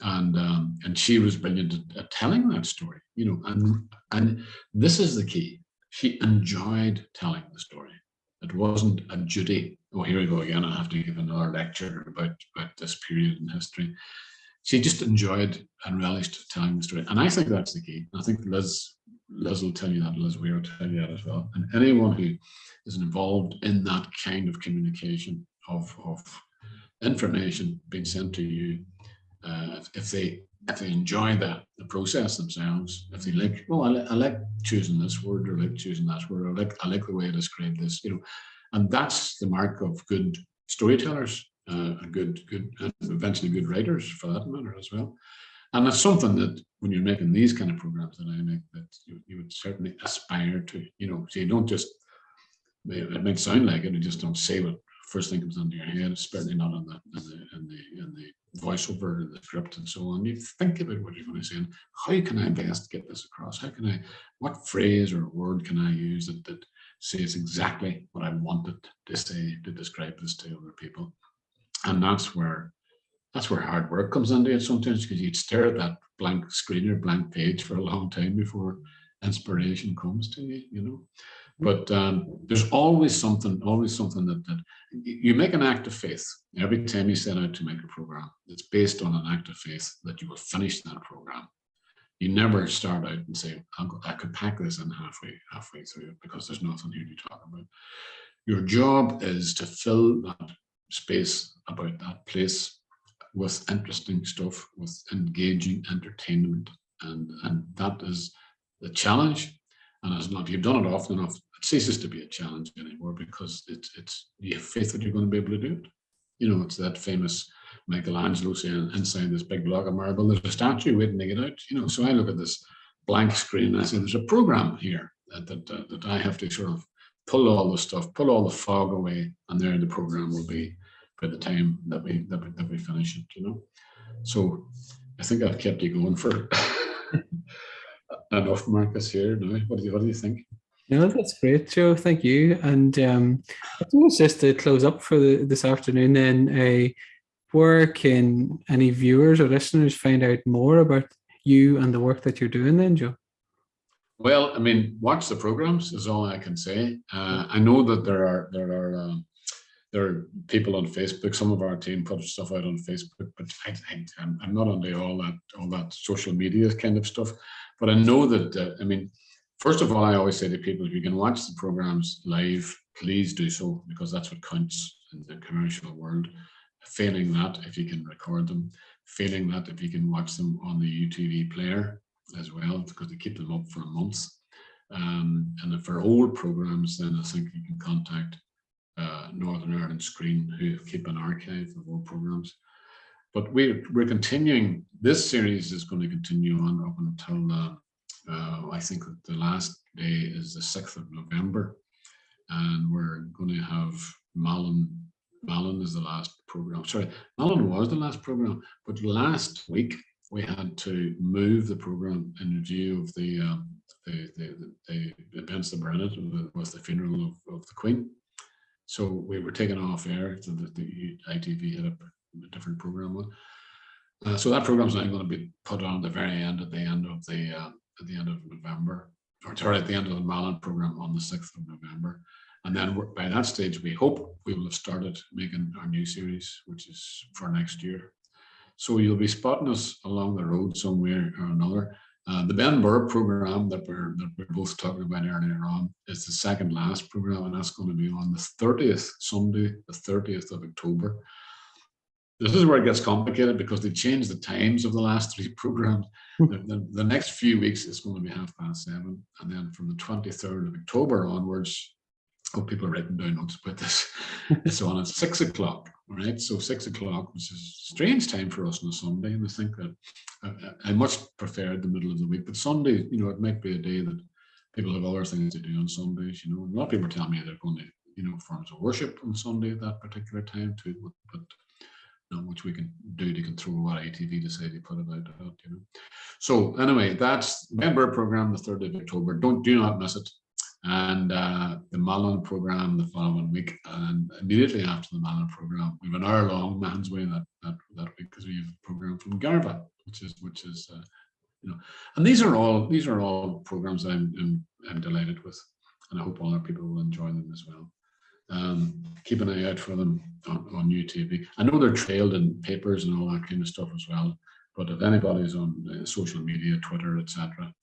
And she was brilliant at telling that story, and this is the key. She enjoyed telling the story. It wasn't a duty. Oh, here we go again. I have to give another lecture about this period in history. She just enjoyed and relished telling the story. And I think that's the key. I think Liz will tell you that, Liz Weir will tell you that as well. And anyone who is involved in that kind of communication of information being sent to you. If they enjoy the process themselves, if they like, oh, I like choosing this word, or like choosing that word, or I like the way I describe this, and that's the mark of good storytellers, and good, and eventually good writers for that matter as well. And it's something that when you're making these kind of programs that I make, that you would certainly aspire to, so you don't just, it might sound like it, you just don't say what first thing comes into your head, certainly not in the voiceover and the script and so on. You think about what you're going to say and how can I best get this across? What phrase or word can I use that says exactly what I wanted to say to describe this to other people? And that's where hard work comes into it sometimes, because you'd stare at that blank screen or blank page for a long time before inspiration comes to you, But there's always something that you make an act of faith. Every time you set out to make a program, it's based on an act of faith that you will finish that program. You never start out and say, I could pack this in halfway through it because there's nothing here to talk about. Your job is to fill that space about that place with interesting stuff, with engaging entertainment, and that is the challenge. And as if you've done it often enough, it ceases to be a challenge anymore, because it's you have faith that you're going to be able to do it. It's that famous Michelangelo saying, inside this big block of marble, there's a statue waiting to get out. So I look at this blank screen and I say, there's a program here that I have to sort of pull all the stuff, pull all the fog away, and there the program will be by the time that we finish it. So I think I've kept you going for enough, Marcus, here now. What do you think? No, that's great, Joe. Thank you. And I suppose just to close up for this afternoon, then, where can any viewers or listeners find out more about you and the work that you're doing then, Joe? Well, watch the programs is all I can say. I know that there are people on Facebook. Some of our team put stuff out on Facebook, but I'm not into all that social media kind of stuff. But I know that, first of all, I always say to people, if you can watch the programs live, please do so, because that's what counts in the commercial world. Failing that, if you can record them. Failing that, if you can watch them on the UTV player as well, because they keep them up for a month. And if for old programs, then I think you can contact Northern Ireland Screen, who keep an archive of old programs. But we're continuing. This series is going to continue on up until I think that the last day is the 6th of November, and we're going to have Mahon. Mahon is the last program. Sorry, Mahon was the last program, but last week we had to move the program in view of the events that were in it, was the funeral of the Queen. So we were taken off air, so that the ITV had a different program on. So that program is now going to be put on at the very end, at the end of November, or sorry, at the end of the Mahon program on the 6th of November. And then by that stage, we hope we will have started making our new series, which is for next year. So you'll be spotting us along the road somewhere or another. The Benburb program that we're both talking about earlier on is the second last program, and that's going to be on the 30th, Sunday, the 30th of October. This is where it gets complicated, because they changed the times of the last three programs. The next few weeks it's going to be 7:30, and then from the 23rd of October onwards, I hope people are writing down notes about this. It's on at 6 o'clock, all right? So 6 o'clock, which is a strange time for us on a Sunday, and I think that I much preferred the middle of the week. But Sunday, it might be a day that people have other things to do on Sundays. A lot of people are telling me they're going to, forms of worship on Sunday at that particular time too. But not much we can do to control what ITV decide to put about that. So anyway, that's the Benburb program, the 3rd of October. Do not miss it. And the Mahon program the following week, and immediately after the Mahon program, we have an hour-long Mahon's Way that week, because we have a program from Garva, which is and these are all programs that I'm delighted with, and I hope other people will enjoy them as well. Keep an eye out for them on UTV. I know they're trailed in papers and all that kind of stuff as well, but if anybody's on social media, Twitter, etc.,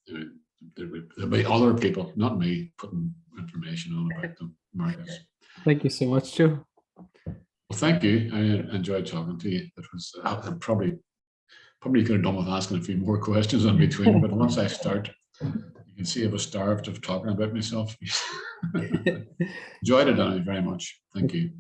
there'll be other people, not me, putting information on about them. Marcus. Thank you so much, Joe. Well, thank you. I enjoyed talking to you. It was probably could have done with asking a few more questions in between, but once I start, you can see I was starved of talking about myself. Enjoyed it, Danny, very much. Thank you.